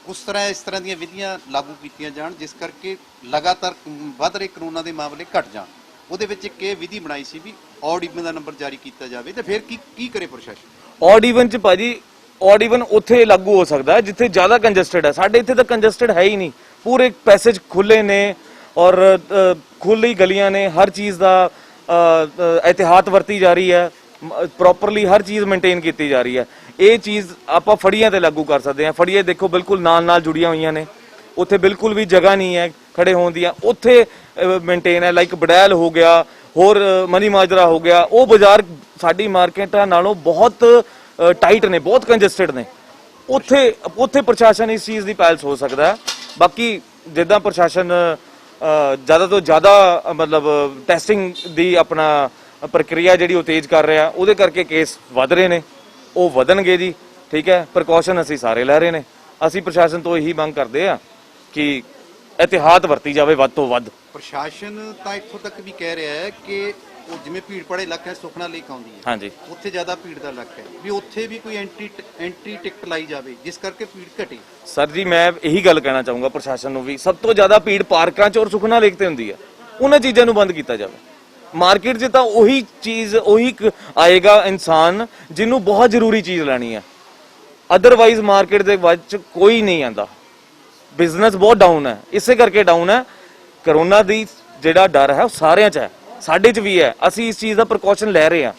ਉਸ ਤਰ੍ਹਾਂ ਦੀਆਂ ਵਿਧੀਆਂ ਲਾਗੂ ਕੀਤੀਆਂ ਜਾਣ ਜਿਸ ਕਰਕੇ ਲਗਾਤਾਰ ਵੱਧ ਰਹੇ ਕਰੋਨਾ ਦੇ ਮਾਮਲੇ ਘਟ ਜਾਣ। ਉਹਦੇ ਵਿੱਚ ਇੱਕ ਇਹ ਵਿਧੀ ਬਣਾਈ ਸੀ ਵੀ ਔਡ ਈਵਨ ਦਾ ਨੰਬਰ ਜਾਰੀ ਕੀਤਾ ਜਾਵੇ, ਤੇ ਫਿਰ ਕੀ ਕਰੇ ਪ੍ਰਸ਼ਾਸਨ? ਔਡ ਈਵਨ 'ਚ ਭਾਜੀ, ਔਡ ਈਵਨ ਉੱਥੇ ਲਾਗੂ ਹੋ ਸਕਦਾ ਹੈ ਜਿੱਥੇ ਜ਼ਿਆਦਾ ਕੰਜਸਟਡ ਹੈ। ਸਾਡੇ ਇੱਥੇ ਤਾਂ ਕੰਜਸਟਡ ਹੈ ਹੀ ਨਹੀਂ, ਪੂਰੇ ਪੈਸੇਜ ਖੁੱਲੇ ਨੇ ਔਰ ਖੁੱਲੀ ਗਲੀਆਂ ਨੇ, ਹਰ ਚੀਜ਼ ਦਾ ਇਹਤਿਆਤ ਵਰਤੀ ਜਾ ਰਹੀ ਹੈ, ਪ੍ਰੋਪਰਲੀ ਹਰ ਚੀਜ਼ ਮੇਨਟੇਨ ਕੀਤੀ ਜਾ ਰਹੀ ਹੈ। ਇਹ ਚੀਜ਼ ਆਪਾਂ ਫੜੀਆਂ ਤੇ ਲਾਗੂ ਕਰ ਸਕਦੇ ਹਾਂ। ਫੜੀਆਂ ਦੇਖੋ ਬਿਲਕੁਲ ਨਾਲ ਜੁੜੀਆਂ ਹੋਈਆਂ ਨੇ, ਉੱਥੇ ਬਿਲਕੁਲ ਵੀ ਜਗ੍ਹਾ ਨਹੀਂ ਹੈ ਖੜੇ ਹੋਣ ਦੀਆਂ, ਉੱਥੇ ਮੇਨਟੇਨ ਹੈ। ਲਾਈਕ ਬੜੈਲ ਹੋ ਗਿਆ, ਹੋਰ ਮਨੀ ਮਾਜਰਾ ਹੋ ਗਿਆ, ਉਹ ਬਾਜ਼ਾਰ ਸਾਡੀ ਮਾਰਕੀਟਾਂ ਨਾਲੋਂ ਬਹੁਤ ਟਾਈਟ ਨੇ, ਬਹੁਤ ਕੰਜਸਟਡ ਨੇ। ਉੱਥੇ ਪ੍ਰਸ਼ਾਸਨ ਇਸ ਚੀਜ਼ ਦੀ ਪਹਿਲ ਹੋ ਸਕਦਾ ਹੈ। ਬਾਕੀ ਜਿੱਦਾਂ ਪ੍ਰਸ਼ਾਸਨ ਜ਼ਿਆਦਾ ਤੋਂ ਜ਼ਿਆਦਾ ਮਤਲਬ ਟੈਸਟਿੰਗ ਦੀ ਆਪਣਾ ਪ੍ਰਕਿਰਿਆ ਜਿਹੜੀ ਉਹ ਤੇਜ਼ ਕਰ ਰਿਹਾ, ਉਹਦੇ ਕਰਕੇ ਕੇਸ ਵੱਧ ਰਹੇ ਨੇ, ਉਹ ਵਧਣਗੇ ਜੀ। ਠੀਕ ਹੈ, ਪ੍ਰੀਕਾਸ਼ਨ ਅਸੀਂ ਸਾਰੇ ਲੈ ਰਹੇ ਨੇ। ਅਸੀਂ ਪ੍ਰਸ਼ਾਸਨ ਤੋਂ ਇਹੀ ਮੰਗ ਕਰਦੇ ਆ ਕਿ ਇਹਤਿਆਤ ਵਰਤੀ ਜਾਵੇ ਵੱਧ ਤੋਂ ਵੱਧ। ਪ੍ਰਸ਼ਾਸਨ ਤਾਂ ਇੱਥੋਂ ਤੱਕ ਵੀ ਕਹਿ ਰਿਹਾ ਹੈ ਕਿ ਉਹ ਜਿਵੇਂ ਭੀੜ ਭਾੜੇ ਇਲਾਕਿਆਂ 'ਚ ਸੁਖਨਾ ਲੇਕ ਆਉਂਦੀ ਹੈ, ਹਾਂਜੀ, ਉੱਥੇ ਜ਼ਿਆਦਾ ਭੀੜ ਦਾ ਇਲਾਕਾ ਹੈ, ਵੀ ਉੱਥੇ ਵੀ ਕੋਈ ਐਂਟਰੀ ਟਿਕਟ ਲਾਈ ਜਾਵੇ ਜਿਸ ਕਰਕੇ ਭੀੜ ਘਟੇ। ਸਰ ਜੀ, ਮੈਂ ਇਹੀ ਗੱਲ ਕਹਿਣਾ ਚਾਹੂੰਗਾ ਪ੍ਰਸ਼ਾਸਨ ਨੂੰ ਵੀ, ਸਭ ਤੋਂ ਜ਼ਿਆਦਾ ਭੀੜ ਪਾਰਕਾਂ 'ਚ ਔਰ ਸੁਖਨਾ ਲੇਕ ਤੇ ਹੁੰਦੀ ਹੈ, ਉਹਨਾਂ ਚੀਜ਼ਾਂ ਨੂੰ ਬੰਦ ਕੀਤਾ ਜਾਵੇ। ਮਾਰਕੀਟ 'ਚ ਤਾਂ ਉਹੀ ਚੀਜ਼ ਉਹੀ ਆਏਗਾ ਇਨਸਾਨ ਜਿਹਨੂੰ ਬਹੁਤ ਜ਼ਰੂਰੀ ਚੀਜ਼ ਲੈਣੀ ਹੈ, ਅਦਰਵਾਈਜ਼ ਮਾਰਕੀਟ ਦੇ ਵਿੱਚ ਕੋਈ ਨਹੀਂ ਆਂਦਾ। ਬਿਜ਼ਨਸ ਬਹੁਤ ਡਾਊਨ ਹੈ, ਇਸੇ ਕਰਕੇ ਡਾਊਨ ਹੈ। ਕਰੋਨਾ ਦੀ ਜਿਹੜਾ ਡਰ ਹੈ ਉਹ ਸਾਰਿਆਂ 'ਚ ਹੈ, ਸਾਡੇ 'ਚ ਵੀ ਹੈ। ਅਸੀਂ ਇਸ ਚੀਜ਼ ਦਾ ਪ੍ਰੀਕਾਸ਼ਨ ਲੈ ਰਹੇ ਹਾਂ,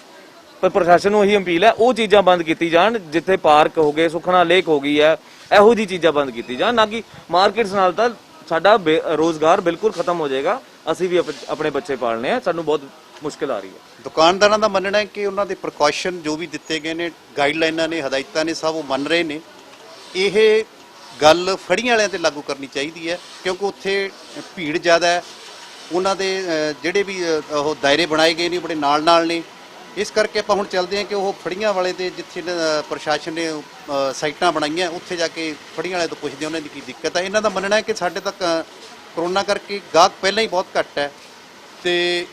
ਪਰ ਪ੍ਰਸ਼ਾਸਨ ਨੂੰ ਇਹੀ ਅਪੀਲ ਹੈ ਉਹ ਚੀਜ਼ਾਂ ਬੰਦ ਕੀਤੀ ਜਾਣ ਜਿੱਥੇ ਪਾਰਕ ਹੋ ਗਏ, ਸੁਖਨਾ ਲੇਕ ਹੋ ਗਈ ਹੈ, ਇਹੋ ਜਿਹੀ ਚੀਜ਼ਾਂ ਬੰਦ ਕੀਤੀ ਜਾਣ, ਨਾ ਕਿ ਮਾਰਕੀਟਸ ਨਾਲ ਤਾਂ ਸਾਡਾ ਰੋਜ਼ਗਾਰ ਬਿਲਕੁਲ ਖਤਮ ਹੋ ਜਾਏਗਾ। ਅਸੀਂ ਵੀ ਆਪਣੇ ਬੱਚੇ ਪਾਲਣੇ ਆ, ਸਾਨੂੰ ਬਹੁਤ ਮੁਸ਼ਕਿਲ ਆ ਰਹੀ ਹੈ। ਦੁਕਾਨਦਾਰਾਂ ਦਾ ਮੰਨਣਾ ਹੈ ਕਿ ਉਹਨਾਂ ਦੇ ਪ੍ਰੀਕਾਸ਼ਨ ਜੋ ਵੀ ਦਿੱਤੇ ਗਏ ਨੇ, ਗਾਈਡਲਾਈਨਾਂ ਨੇ, ਹਦਾਇਤਾਂ ਨੇ, ਸਭ ਉਹ ਮੰਨ ਰਹੇ ਨੇ। ਇਹ ਗੱਲ ਫੜੀਆਂ ਵਾਲਿਆਂ ਤੇ ਲਾਗੂ ਕਰਨੀ ਚਾਹੀਦੀ ਹੈ ਕਿਉਂਕਿ ਉੱਥੇ ਭੀੜ ਜ਼ਿਆਦਾ ਹੈ। ਉਹਨਾਂ ਦੇ ਜਿਹੜੇ ਵੀ ਉਹ ਦਾਇਰੇ ਬਣਾਏ ਗਏ ਨੇ ਬੜੇ ਨਾਲ ਨੇ। ਇਸ ਕਰਕੇ ਆਪਾਂ ਹੁਣ ਚੱਲਦੇ ਹਾਂ ਕਿ ਉਹ ਫੜੀਆਂ ਵਾਲੇ ਦੇ ਜਿੱਥੇ ਪ੍ਰਸ਼ਾਸਨ ਨੇ ਸਾਈਟਾਂ ਬਣਾਈਆਂ ਉੱਥੇ ਜਾ ਕੇ ਫੜੀਆਂ ਵਾਲੇ ਤੋਂ ਪੁੱਛਦੇ ਉਹਨਾਂ ਦੀ ਕੀ ਦਿੱਕਤ ਹੈ। ਇਹਨਾਂ ਦਾ ਮੰਨਣਾ ਹੈ ਕਿ ਸਾਡੇ ਤੱਕ ਕਰੋਨਾ ਕਰਕੇ ਗਾਹਕ ਪਹਿਲਾਂ ਹੀ ਬਹੁਤ ਘੱਟ ਹੈ ਤੇ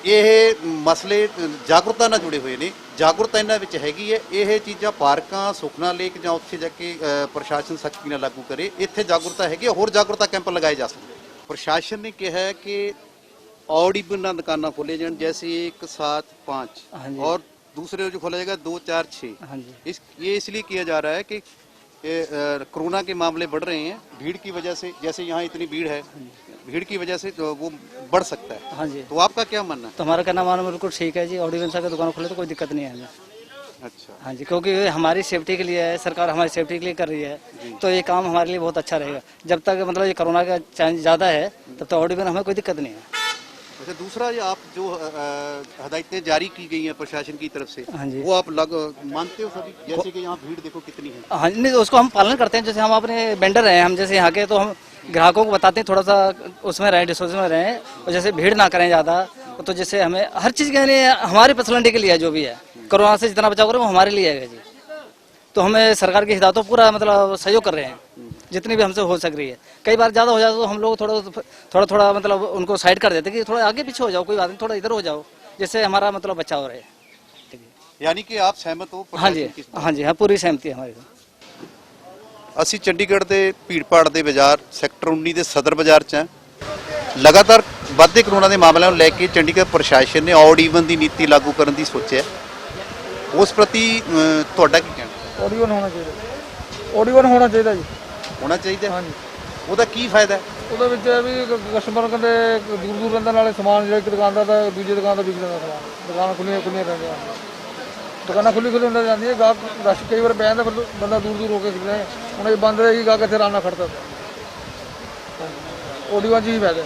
ਇਹ ਮਸਲੇ ਜਾਗਰੂਕਤਾ ਨਾਲ ਜੁੜੇ ਹੋਏ ਨੇ। ਜਾਗਰੂਕਤਾ ਇਹਨਾਂ ਵਿੱਚ ਹੈਗੀ ਹੈ। ਇਹ ਚੀਜ਼ਾਂ ਪਾਰਕਾਂ, ਸੁਖਨਾ ਲੇਕ ਜਾਂ ਉੱਥੇ ਜਾ ਕੇ ਪ੍ਰਸ਼ਾਸਨ ਸਖਤੀ ਨਾਲ ਲਾਗੂ ਕਰੇ। ਇੱਥੇ ਜਾਗਰੂਕਤਾ ਹੈਗੀ, ਹੋਰ ਜਾਗਰੂਕਤਾ ਕੈਂਪ ਲਗਾਏ ਜਾ ਸਕਦੇ। प्रशासन ने कहा है कि ऑड इवन दुकाना खोले जाए जैसे 1 7 5 और दूसरे जो खोला जाएगा 2 4 6। ये इसलिए किया जा रहा है कि कोरोना के मामले बढ़ रहे हैं, भीड़ की वजह से, जैसे यहाँ इतनी भीड़ है, भीड़ की वजह से तो वो बढ़ सकता है। हाँ जी, तो आपका क्या मानना है? तो हमारा कहना मानो बिल्कुल ठीक है जी। ऑड इवन की दुकान खोले तो कोई दिक्कत नहीं है हमें। अच्छा, हाँ जी, क्योंकि हमारी सेफ्टी के लिए है, सरकार हमारी सेफ्टी के लिए कर रही है, तो ये काम हमारे लिए बहुत अच्छा रहेगा। जब तक मतलब ये कोरोना का चांस ज़्यादा है तब तक ऑड इवन हमें कोई दिक्कत नहीं है। अच्छा, दूसरा ये आप जो हदायतें जारी की गई हैं प्रशासन की तरफ से, हाँ जी, वो आप मानते हो सभी? जैसे कि यहाँ भीड़ देखो कितनी है। हाँ नहीं, उसको हम पालन करते हैं। जैसे हम अपने वेंडर हैं, हम जैसे यहाँ के, तो हम ग्राहकों को बताते हैं थोड़ा सा उसमें रहें, डिस्पोजल में रहें, और जैसे भीड़ ना करें ज़्यादा। तो जैसे हमें हर चीज़ के लिए हमारी पर्सनलिटी के लिए जो भी है, कोरोना से जितना बचाव करें वो हमारे लिए है जी। तो हमें सरकार की हिदायतों पूरा मतलब सहयोग कर रहे हैं जितनी भी हमसे हो सक रही है। कई बार ज़्यादा हो जाता तो हम लोग थोड़ा मतलब उनको साइड कर देते कि थोड़ा आगे पीछे हो जाओ, कोई बात नहीं, थोड़ा इधर हो जाओ, जिससे हमारा मतलब बचाव रहे। यानी कि आप सहमत हो? हाँ जी, हाँ जी, हाँ, पूरी सहमति है हमारी। ਅਸੀਂ ਚੰਡੀਗੜ੍ਹ ਦੇ ਭੀੜਪਾੜ ਦੇ ਬਾਜ਼ਾਰ ਸੈਕਟਰ 19 ਦੇ ਸਦਰ ਬਾਜ਼ਾਰ 'ਚ ਹਾਂ। ਲਗਾਤਾਰ ਵੱਧਦੇ ਕਰੋਨਾ ਦੇ ਮਾਮਲਿਆਂ ਨੂੰ ਲੈ ਕੇ ਚੰਡੀਗੜ੍ਹ ਪ੍ਰਸ਼ਾਸਨ ਨੇ ਔਡ ਈਵਨ ਦੀ ਨੀਤੀ ਲਾਗੂ ਕਰਨ ਦੀ ਸੋਚਿਆ। ਉਸ ਪ੍ਰਤੀ ਤੁਹਾਡਾ ਕੀ ਕਹਿਣਾ? ऑड इवन होना चाहिए। ਓਡੀਵਨ ਹੋਣਾ ਚਾਹੀਦਾ ਜੀ। ਹੋਣਾ ਚਾਹੀਦਾ। ਹਾਂਜੀ, ਉਹਦਾ ਕੀ ਫਾਇਦਾ ਹੈ? ਉਹਦੇ ਵਿੱਚ ਇਹ ਵੀ ਕਸਟਮਰ ਕਹਿੰਦੇ ਦੂਰ ਦੂਰ ਰਹਿੰਦੇ, ਨਾਲੇ ਸਮਾਨ ਜਿਹੜਾ ਇੱਕ ਦੁਕਾਨਦਾਰ ਦਾ ਦੂਜੀ ਦੁਕਾਨ ਦਾ ਵਿਕ ਜਾਂਦਾ ਸਮਾਨ। ਦੁਕਾਨਾਂ ਖੁੱਲੀਆਂ ਰਹਿੰਦੀਆਂ, ਦੁਕਾਨਾਂ ਖੁੱਲੀ ਹੁੰਦੀਆਂ ਜਾਂਦੀਆਂ, ਗਾਹਕ ਰਸ਼ ਕਈ ਵਾਰ ਪੈ ਜਾਂਦਾ, ਫਿਰ ਬੰਦਾ ਦੂਰ ਦੂਰ ਹੋ ਕੇ ਖਰੀਦਦਾ। ਹੁਣ ਇਹ ਬੰਦ ਰਹੇਗੀ, ਗਾਹਕ ਇੱਥੇ ਆਰਾਮ ਨਾਲ ਖੜਦਾ। ਓਡੀਵਨ 'ਚ ਹੀ ਫਾਇਦਾ।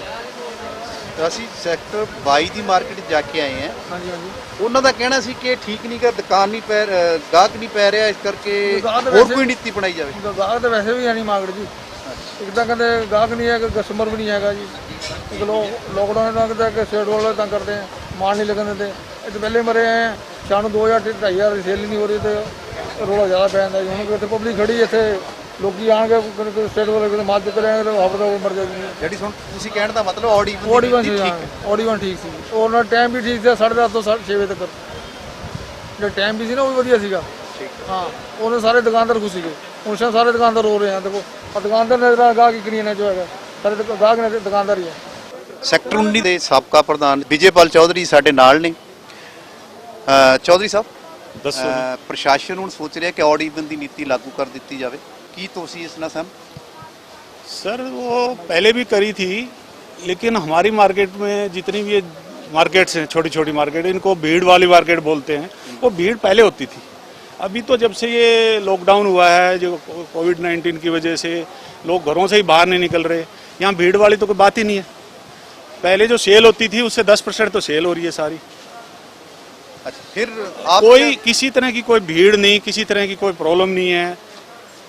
ਅਸੀਂ ਸੈਕਟਰ 22 ਦੀ ਮਾਰਕੀਟ ਜਾ ਕੇ ਆਏ ਹਾਂ। ਹਾਂਜੀ ਹਾਂਜੀ, ਉਹਨਾਂ ਦਾ ਕਹਿਣਾ ਸੀ ਕਿ ਠੀਕ ਨਹੀਂ, ਕਿ ਦੁਕਾਨ ਨਹੀਂ ਪੈ ਗਾਹਕ ਨਹੀਂ ਪੈ ਰਿਹਾ, ਇਸ ਕਰਕੇ ਗਾਹਕ ਤਾਂ ਹੋਰ ਵੈਸੇ- ਕੋਈ ਨੀਤੀ ਬਣਾਈ ਜਾਵੇ। ਗਾਹਕ ਤਾਂ ਵੈਸੇ ਵੀ ਹੈ ਨਹੀਂ ਮਾਰਕੀਟ ਜੀ। ਇੱਕ ਤਾਂ ਕਹਿੰਦੇ ਗਾਹਕ ਨਹੀਂ ਹੈ, ਕਸਟਮਰ ਵੀ ਨਹੀਂ ਹੈਗਾ ਜੀ। ਇੱਕ ਲੋਕਡਾਊਨ ਦਾ ਕਹਿੰਦਾ ਕਿ ਸਟੇਟ ਵਾਲੇ ਤੰਗ ਕਰਦੇ ਆ, ਮਾਲ ਨਹੀਂ ਲੱਗਣ ਦਿੰਦੇ। ਇਹ ਤਾਂ ਪਹਿਲੇ ਮਰੇ ਆਏ ਆ, ਸ਼ਾਮ ਨੂੰ 2000 2500 ਦੀ ਸੇਲ ਨਹੀਂ ਹੋ ਰਹੀ, ਤੇ ਰੋਲਾ ਜ਼ਿਆਦਾ ਪੈ ਜਾਂਦਾ ਜੀ। ਹੁਣ ਇੱਥੇ ਪਬਲਿਕ ਖੜੀ, ਇੱਥੇ ਲੋਕੀ ਆਣਗੇ, ਸਟੇਟ ਵਾਲੇ ਕਿਤੇ ਮਾਲ ਚੁੱਕ ਰਹੇ, ਹਫਤਾ ਹੋ ਮਰ ਜਾਏਗੀ। ਜਿਹੜੀ ਹੁਣ ਤੁਸੀਂ ਕਹਿਣ ਦਾ ਮਤਲਬ ਓਡੀਵਨ ਓਡੀਵਨ ਠੀਕ ਸੀ, ਉਹਨਾਂ ਟਾਈਮ ਵੀ ਠੀਕ ਸੀ, 10:30 ਤੋਂ 6 ਵਜੇ ਤੱਕ। ਜਿਹੜਾ ਟਾਈਮ ਵੀ ਸੀ ਨਾ, ਉਹ ਵੀ ਵਧੀਆ ਸੀਗਾ। ਹਾਂ, ਉਹਨੇ ਸਾਰੇ ਦੁਕਾਨਦਾਰ ਖੁਸ਼ ਸੀਗੇ। ਹੁਣ ਸਾਰੇ ਦੁਕਾਨਦਾਰ ਰੋ ਰਹੇ ਆ। ਦੇਖੋ ਆ ਦੁਕਾਨਦਾਰ ਨੇ ਗਾਹਕ ਹੀ ਕਰੀ ਨੇ, ਜੋ ਹੈਗਾ ਸਾਰੇ ਗਾਹਕ ਨੇ, ਦੁਕਾਨਦਾਰ ਹੀ ਹੈ। ਸੈਕਟਰ 19 ਦੇ ਸਾਬਕਾ ਪ੍ਰਧਾਨ ਵਿਜੇਪਾਲ ਚੌਧਰੀ ਸਾਡੇ ਨਾਲ ਨੇ। ਚੌਧਰੀ ਸਾਹਿਬ ਦੱਸੋ। ਪ੍ਰਸ਼ਾਸਨ ਹੁਣ ਸੋਚ ਰਿਹਾ ਕਿ ਔਡ ਈਵਨ ਦੀ ਨੀਤੀ ਲਾਗੂ ਕਰ ਦਿੱਤੀ ਜਾਵੇ, ਕੀ ਤੁਸੀਂ ਇਸ ਨਾਲ ਸਹਿਮਤ? सर वो पहले भी करी थी, लेकिन हमारी मार्केट में जितनी भी ये मार्केट्स हैं, छोटी छोटी मार्केट, इनको भीड़ वाली मार्केट बोलते हैं। वो भीड़ पहले होती थी। अभी तो जब से ये लॉकडाउन हुआ है, जो कोविड-19 की वजह से लोग घरों से ही बाहर नहीं निकल रहे, यहाँ भीड़ वाली तो कोई बात ही नहीं है। पहले जो सेल होती थी उससे 10% तो सेल हो रही है सारी। अच्छा, फिर आप कोई किसी तरह की कोई भीड़ नहीं, किसी तरह की कोई प्रॉब्लम नहीं है।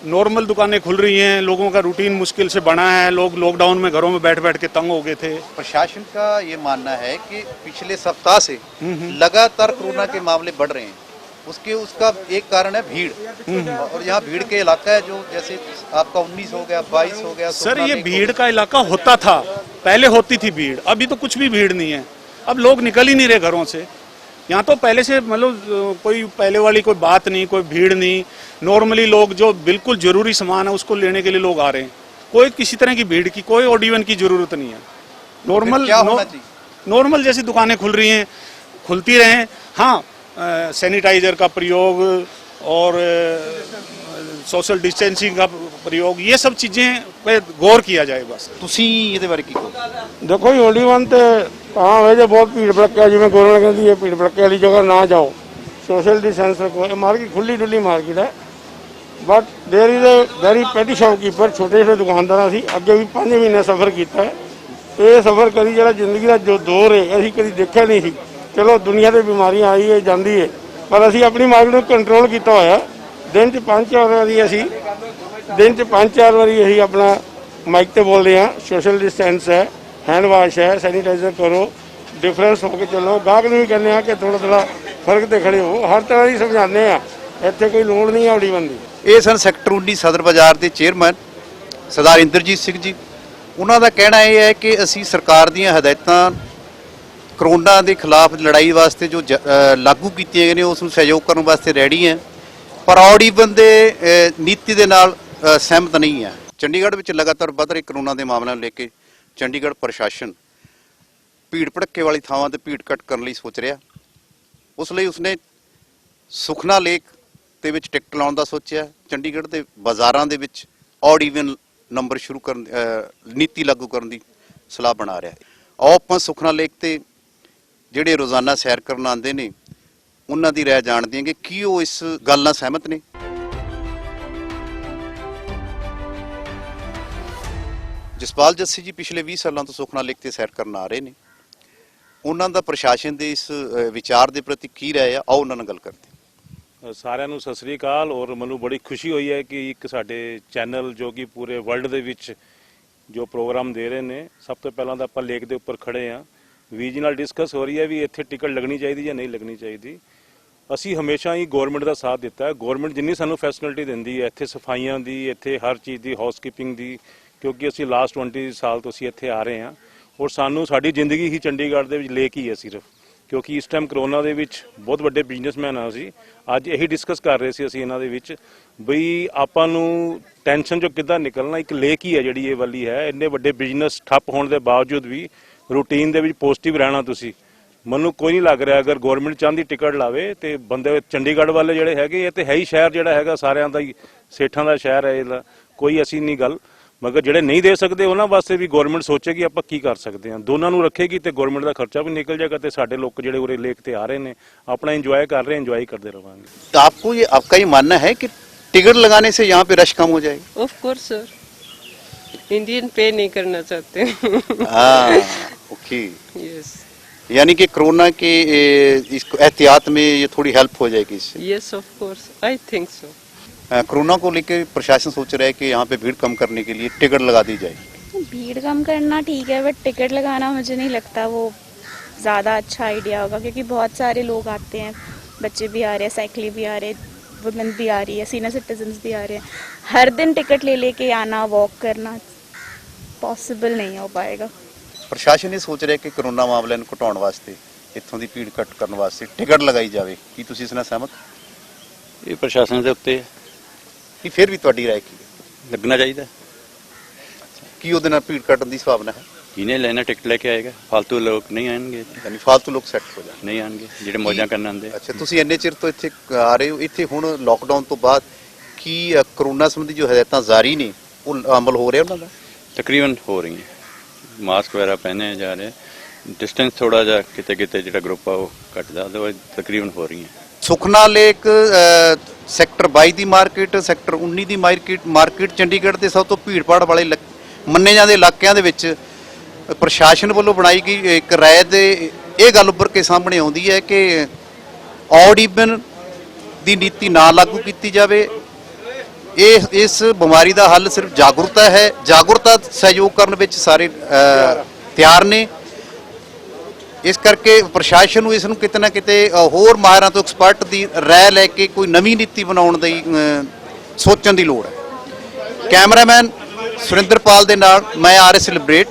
नॉर्मल दुकानें खुल रही हैं, लोगों का रूटीन मुश्किल से बना है, लोग लॉकडाउन में घरों में बैठ बैठ के तंग हो गए थे। प्रशासन का ये मानना है कि पिछले सप्ताह से लगातार कोरोना के मामले बढ़ रहे हैं। उसका एक कारण है भीड़, और यहाँ भीड़ के इलाका है, जो जैसे आपका 19 हो गया, 22 हो गया। सर ये भीड़ का इलाका होता था, पहले होती थी भीड़, अभी तो कुछ भी भीड़ नहीं है। अब लोग निकल ही नहीं रहे घरों से। यहाँ तो पहले से मतलब कोई पहले वाली कोई बात नहीं, कोई भीड़ नहीं। नॉर्मली लोग जो बिल्कुल जरूरी सामान है उसको लेने के लिए लोग आ रहे हैं। कोई किसी तरह की भीड़ की, कोई ऑड-इवन की जरूरत नहीं है। नॉर्मल क्या होना चाहिए? नॉर्मल जैसी दुकानें खुल रही हैं, खुलती रहें। हाँ, सैनिटाइजर का प्रयोग और सोशल डिस्टेंसिंग का प्रयोग, ये सब चीज़ें पे गौर किया जाए बस। ਤੁਸੀਂ ਇਹਦੇ ਬਾਰੇ ਕੀ ਕਹੋ? ਦੇਖੋ ਜੀ, ਓਡੀਵਨ ਤੇ ਤਾਂ ਹੋਵੇ ਜੇ ਬਹੁਤ ਭੀੜ ਭੜੱਕਾ, ਜਿਵੇਂ ਗੌਰਮੈਂਟ ਕਹਿੰਦੀ ਹੈ ਭੀੜ ਭੜੱਕੇ ਵਾਲੀ ਜਗ੍ਹਾ ਨਾ ਜਾਓ, ਸੋਸ਼ਲ ਡਿਸਟੈਂਸ ਰੱਖੋ। ਇਹ ਮਾਰਕੀਟ ਖੁੱਲੀ ਡੁੱਲੀ ਮਾਰਕੀਟ ਹੈ, but there is a very petty shopkeeper. ਛੋਟੇ ਛੋਟੇ ਦੁਕਾਨਦਾਰ ਅਸੀਂ ਅੱਗੇ ਵੀ 5 ਮਹੀਨੇ ਸਫ਼ਰ ਕੀਤਾ ਹੈ। ਇਹ ਸਫ਼ਰ ਕਦੀ ਜਿਹੜਾ ਜ਼ਿੰਦਗੀ ਦਾ ਜੋ ਦੌਰ ਹੈ, ਅਸੀਂ ਕਦੀ ਦੇਖਿਆ ਨਹੀਂ ਸੀ। ਚਲੋ ਦੁਨੀਆ ਤੇ ਬਿਮਾਰੀਆਂ ਆਈ ਹੈ, ਜਾਂਦੀ ਹੈ, ਪਰ ਅਸੀਂ ਆਪਣੀ ਮਾਰਕੀਟ ਨੂੰ ਕੰਟਰੋਲ ਕੀਤਾ ਹੋਇਆ। ਦਿਨ 'ਚ 5-4 ਵਾਰੀ ਅਸੀਂ ਆਪਣਾ ਮਾਈਕ ਤੇ ਬੋਲਦੇ ਹਾਂ, ਸੋਸ਼ਲ ਡਿਸਟੈਂਸ ਹੈ, हैंड वाश है, सैनिटाइजर करो, डिफरेंस होके चलो। गाहक ਨੂੰ ਵੀ ਕਹਿੰਦੇ ਆ ਕਿ ਥੋੜਾ ਥੋੜਾ ਫਰਕ ਤੇ ਖੜੇ ਹੋ, ਹਰ ਤਰ੍ਹਾਂ ਦੀ ਸਮਝਾਉਂਦੇ ਆ। ਇੱਥੇ ਕੋਈ ਲੋੜ ਨਹੀਂ ਹੈ ਓਡੀਵਨ ਦੀ। ਇਹ ਸਨ ਸੈਕਟਰ 19 ਸਦਰ ਬਾਜ਼ਾਰ ਦੇ ਚੇਅਰਮੈਨ ਸਰਦਾਰ ਇੰਦਰਜੀਤ ਸਿੰਘ ਜੀ। ਉਹਨਾਂ ਦਾ ਕਹਿਣਾ ਇਹ ਹੈ ਕਿ ਅਸੀਂ ਸਰਕਾਰ ਦੀਆਂ ਹਦਾਇਤਾਂ ਕਰੋਨਾ ਦੇ ਖਿਲਾਫ ਲੜਾਈ ਵਾਸਤੇ ਜੋ ਲਾਗੂ ਕੀਤੀਆਂ ਗਈਆਂ ਨੇ, ਉਸ ਨੂੰ ਸਹਿਯੋਗ ਕਰਨ ਵਾਸਤੇ ਰੈਡੀ ਹੈ, ਪਰ ਔਡ-ਇਵਨ ਦੇ ਨੀਤੀ ਦੇ ਨਾਲ ਸਹਿਮਤ ਨਹੀਂ ਹੈ। ਚੰਡੀਗੜ੍ਹ ਵਿੱਚ ਲਗਾਤਾਰ ਵੱਧ ਰਹੇ ਕਰੋਨਾ ਦੇ ਮਾਮਲਿਆਂ ਨੂੰ ਲੈ ਕੇ ਚੰਡੀਗੜ੍ਹ ਪ੍ਰਸ਼ਾਸਨ ਭੀੜ ਭੜੱਕੇ ਵਾਲੀ ਥਾਵਾਂ ਤੇ ਭੀੜ ਘੱਟ ਕਰਨ ਲਈ ਸੋਚ ਰਿਹਾ। ਉਸ ਲਈ ਉਸਨੇ ਸੁਖਨਾ ਲੇਕ ਦੇ ਵਿੱਚ ਟਿਕਟ ਲਾਉਣ ਦਾ ਸੋਚਿਆ। ਚੰਡੀਗੜ੍ਹ ਦੇ ਬਾਜ਼ਾਰਾਂ ਦੇ ਵਿੱਚ ਔਡ-ਇਵਨ ਨੰਬਰ ਸ਼ੁਰੂ ਕਰਨ ਨੀਤੀ ਲਾਗੂ ਕਰਨ ਦੀ ਸਲਾਹ ਬਣਾ ਰਿਹਾ ਹੈ। ਆਓ ਆਪਾਂ ਸੁਖਨਾ ਲੇਕ ਤੇ ਜਿਹੜੇ ਰੋਜ਼ਾਨਾ ਸੈਰ ਕਰਨ ਆਉਂਦੇ ਨੇ ਉਹਨਾਂ ਦੀ ਰਾਏ ਜਾਣਦੇ ਹਾਂ ਕਿ ਕੀ ਉਹ ਇਸ ਗੱਲ ਨਾਲ ਸਹਿਮਤ ਨੇ। ਜਸਪਾਲ ਜੱਸੀ ਜੀ ਪਿਛਲੇ 20 ਸਾਲਾਂ ਤੋਂ ਸੁਖਨਾ ਲੇਕ ਤੇ ਸੈਰ ਕਰਨ ਆ ਰਹੇ ਨੇ। ਉਹਨਾਂ ਦਾ ਪ੍ਰਸ਼ਾਸਨ ਦੇ ਇਸ ਵਿਚਾਰ ਦੇ ਪ੍ਰਤੀ ਕੀ ਰਾਏ ਆ, ਆਓ ਉਹਨਾਂ ਨਾਲ ਗੱਲ ਕਰਦੇ ਹਾਂ। ਸਾਰਿਆਂ ਨੂੰ ਸਤਿ ਸ੍ਰੀ ਅਕਾਲ। ਔਰ ਮੈਨੂੰ ਬੜੀ ਖੁਸ਼ੀ ਹੋਈ ਹੈ ਕਿ ਇੱਕ ਸਾਡੇ ਚੈਨਲ ਜੋ ਕਿ ਪੂਰੇ ਵਰਲਡ ਦੇ ਵਿੱਚ ਜੋ ਪ੍ਰੋਗਰਾਮ ਦੇ ਰਹੇ ਨੇ। ਸਭ ਤੋਂ ਪਹਿਲਾਂ ਤਾਂ ਆਪਾਂ ਲੇਕ ਦੇ ਉੱਪਰ ਖੜੇ ਹਾਂ, ਵੀਜੀ ਨਾਲ ਡਿਸਕਸ ਹੋ ਰਹੀ ਹੈ ਵੀ ਇੱਥੇ ਟਿਕਟ ਲੱਗਣੀ ਚਾਹੀਦੀ ਜਾਂ ਨਹੀਂ ਲੱਗਣੀ ਚਾਹੀਦੀ। ਅਸੀਂ ਹਮੇਸ਼ਾ ਹੀ ਗਵਰਨਮੈਂਟ ਦਾ ਸਾਥ ਦਿੱਤਾ ਹੈ। ਗਵਰਨਮੈਂਟ ਜਿੰਨੀ ਸਾਨੂੰ ਫੈਸਿਲਿਟੀ ਦਿੰਦੀ ਹੈ, ਇੱਥੇ ਸਫਾਈਆਂ ਦੀ, ਇੱਥੇ ਹਰ ਚੀਜ਼ ਦੀ, ਹਾਊਸਕੀਪਿੰਗ ਦੀ, ਕਿਉਂਕਿ ਅਸੀਂ ਲਾਸਟ 20 ਸਾਲ ਤੋਂ ਅਸੀਂ ਇੱਥੇ ਆ ਰਹੇ ਹਾਂ। ਔਰ ਸਾਨੂੰ ਸਾਡੀ ਜ਼ਿੰਦਗੀ ਹੀ ਚੰਡੀਗੜ੍ਹ ਦੇ ਵਿੱਚ ਲੇਕ ਹੀ ਹੈ ਸਿਰਫ, ਕਿਉਂਕਿ ਇਸ ਟਾਈਮ ਕਰੋਨਾ ਦੇ ਵਿੱਚ ਬਹੁਤ ਵੱਡੇ ਬਿਜ਼ਨਸਮੈਨ ਆ। ਅਸੀਂ ਅੱਜ ਇਹੀ ਡਿਸਕਸ ਕਰ ਰਹੇ ਸੀ ਅਸੀਂ ਇਹਨਾਂ ਦੇ ਵਿੱਚ ਬਈ ਆਪਾਂ ਨੂੰ ਟੈਨਸ਼ਨ ਚੋਂ ਕਿੱਦਾਂ ਨਿਕਲਣਾ। ਇੱਕ ਲੇਕ ਹੀ ਹੈ ਜਿਹੜੀ ਇਹ ਵਾਲੀ ਹੈ। ਇੰਨੇ ਵੱਡੇ ਬਿਜ਼ਨਸ ਠੱਪ ਹੋਣ ਦੇ ਬਾਵਜੂਦ ਵੀ ਰੂਟੀਨ ਦੇ ਵਿੱਚ ਪੋਜ਼ਿਟਿਵ ਰਹਿਣਾ, ਤੁਸੀਂ ਮੈਨੂੰ ਕੋਈ ਨਹੀਂ ਲੱਗ ਰਿਹਾ ਅਗਰ ਗਵਰਨਮੈਂਟ ਚਾਹੁੰਦੀ ਟਿਕਟ ਲਾਵੇ ਤੇ ਬੰਦੇ ਚੰਡੀਗੜ੍ਹ ਵਾਲੇ ਜਿਹੜੇ ਹੈਗੇ ਇਹ ਤੇ ਹੈ ਹੀ ਸ਼ਹਿਰ ਜਿਹੜਾ ਹੈਗਾ ਸਾਰਿਆਂ ਦਾ ਹੀ ਸੇਠਾਂ ਦਾ ਸ਼ਹਿਰ ਹੈ ਇਹਦਾ, ਕੋਈ ਅਸੀਂ ਨਹੀਂ ਗੱਲ, ਮਗਰ ਜਿਹੜੇ ਨਹੀਂ ਦੇ ਸਕਦੇ ਉਹਨਾਂ ਵਾਸਤੇ ਵੀ ਗਵਰਨਮੈਂਟ ਸੋਚੇਗੀ ਆਪਾਂ ਕੀ ਕਰ ਸਕਦੇ ਹਾਂ, ਦੋਨਾਂ ਨੂੰ ਰੱਖੇਗੀ ਤੇ ਗਵਰਨਮੈਂਟ ਦਾ ਖਰਚਾ ਵੀ ਨਿਕਲ ਜਾਏਗਾ ਤੇ ਸਾਡੇ ਲੋਕ ਜਿਹੜੇ ਉਰੇ ਲੇਕ ਤੇ ਆ ਰਹੇ ਨੇ ਆਪਣਾ ਇੰਜੋਏ ਕਰ ਰਹੇ, ਇੰਜੋਏ ਕਰਦੇ रवांगे। तो आपको ये आपका ये मानना है कि टिकट लगाने से यहाँ पे रश कम हो जाएगा? ऑफ कोर्स सर, इंडियन पे नहीं करना चाहते। हाँ, ओके। यस यानी कि कोरोना के इसको एहतियात में ये थोड़ी हेल्प हो जाएगी इससे। Yes of course, I think so. Corona को लेकर प्रशासन सोच रहा है कि यहाँ पे भीड़ कम करने के लिए टिकट लगा दी जाए। भीड़ कम करना ठीक है, बट टिकट लगाना मुझे नहीं लगता वो ज़्यादा अच्छा आइडिया होगा, क्योंकि बहुत सारे लोग आते हैं, बच्चे भी आ रहे हैं, साइकिल भी आ रहे हैं, वुमेन भी आ रही है, सीनियर सिटीजन्स भी आ रहे हैं। हर दिन टिकट ले लेके आना, वॉक करना पॉसिबल नहीं हो पाएगा। ਪ੍ਰਸ਼ਾਸਨ ਇਹ ਸੋਚ ਰਿਹਾ ਕਿ ਕਰੋਨਾ ਮਾਮਲਿਆਂ ਨੂੰ ਘਟਾਉਣ ਵਾਸਤੇ ਇੱਥੋਂ ਦੀ ਭੀੜ ਘੱਟ ਕਰਨ ਵਾਸਤੇ ਟਿਕਟ ਲਗਾਈ ਜਾਵੇ, ਕੀ ਤੁਸੀਂ ਇਸ ਨਾਲ ਸਹਿਮਤ? ਇਹ ਪ੍ਰਸ਼ਾਸਨ ਦੇ ਉੱਤੇ ਕੀ ਫਿਰ ਵੀ ਤੁਹਾਡੀ ਰਾਏ ਕੀ ਹੈ? ਲੱਗਣਾ ਚਾਹੀਦਾ। ਕੀ ਉਹਦੇ ਨਾਲ ਭੀੜ ਘਟਣ ਦੀ ਸੰਭਾਵਨਾ ਹੈ? ਜਿਹਨੇ ਲੈਣਾ ਟਿਕਟ ਲੈ ਕੇ ਆਏਗਾ, ਫालतू ਲੋਕ ਨਹੀਂ ਆਣਗੇ, ਯਾਨੀ ਫालतू ਲੋਕ ਸੈੱਟ ਹੋ ਜਾਣ? ਨਹੀਂ ਆਣਗੇ ਜਿਹੜੇ ਮੌਜਾਂ ਕਰਨ ਆਉਂਦੇ। ਅੱਛਾ, ਤੁਸੀਂ ਇੰਨੇ ਚਿਰ ਤੋਂ ਇੱਥੇ ਆ ਰਹੇ ਹੋ, ਇੱਥੇ ਹੁਣ ਲੋਕਡਾਊਨ ਤੋਂ ਬਾਅਦ ਕੀ ਕਰੋਨਾ ਸੰਬੰਧੀ ਜੋ ਹਦਾਇਤਾਂ ਜਾਰੀ ਨੇ ਉਹ ਅਮਲ ਹੋ ਰਿਹਾ ਉਹਨਾਂ ਦਾ? ਤਕਰੀਬਨ ਹੋ ਰਹੀ ਹੈ, ਮਾਸਕ ਵਗੈਰਾ ਪਹਿਨੇ ਜਾ ਰਹੇ, ਡਿਸਟੈਂਸ ਥੋੜਾ ਜਿਹਾ ਕਿਤੇ ਕਿਤੇ ਜਿਹੜਾ ਗਰੁੱਪ ਆ ਉਹ ਘਟਦਾ, ਅਦਰਵਾਈਜ਼ ਤਕਰੀਬਨ ਹੋ ਰਹੀ ਹੈ। ਸੁਖਨਾ ਲੇਕ ਸੈਕਟਰ 22 ਦੀ ਮਾਰਕੀਟ, ਸੈਕਟਰ 19 ਦੀ ਮਾਰਕੀਟ ਚੰਡੀਗੜ੍ਹ ਦੇ ਸਭ ਤੋਂ ਭੀੜਭਾੜ ਵਾਲੇ ਮੰਨੇ ਜਾਂਦੇ ਇਲਾਕਿਆਂ ਦੇ ਵਿੱਚ ਪ੍ਰਸ਼ਾਸਨ ਵੱਲੋਂ ਬਣਾਈ ਗਈ ਇੱਕ ਰਾਏ ਦੇ ਇਹ ਗੱਲ ਉੱਭਰ ਕੇ ਸਾਹਮਣੇ ਆਉਂਦੀ ਹੈ ਕਿ ਔਡ ਈਵਨ ਦੀ ਨੀਤੀ ਨਾ ਲਾਗੂ ਕੀਤੀ ਜਾਵੇ। ਇਸ ਬਿਮਾਰੀ ਦਾ ਹੱਲ ਸਿਰਫ ਜਾਗਰੂਕਤਾ ਹੈ, ਜਾਗਰੂਕਤਾ ਸਹਿਯੋਗ ਕਰਨ ਵਿੱਚ ਸਾਰੇ ਤਿਆਰ ਨੇ। ਇਸ ਕਰਕੇ ਪ੍ਰਸ਼ਾਸਨ ਨੂੰ ਇਸ ਨੂੰ ਕਿਤੇ ਨਾ ਕਿਤੇ ਹੋਰ ਮਾਹਿਰਾਂ ਤੋਂ ਐਕਸਪਰਟ ਦੀ ਰਾਏ ਲੈ ਕੇ ਕੋਈ ਨਵੀਂ ਨੀਤੀ ਬਣਾਉਣ ਦੀ ਸੋਚਣ ਦੀ ਲੋੜ ਹੈ। ਕੈਮਰਾਮੈਨ ਸੁਰਿੰਦਰਪਾਲ ਦੇ ਨਾਲ ਮੈਂ RS ਲਿਬਰੇਟ।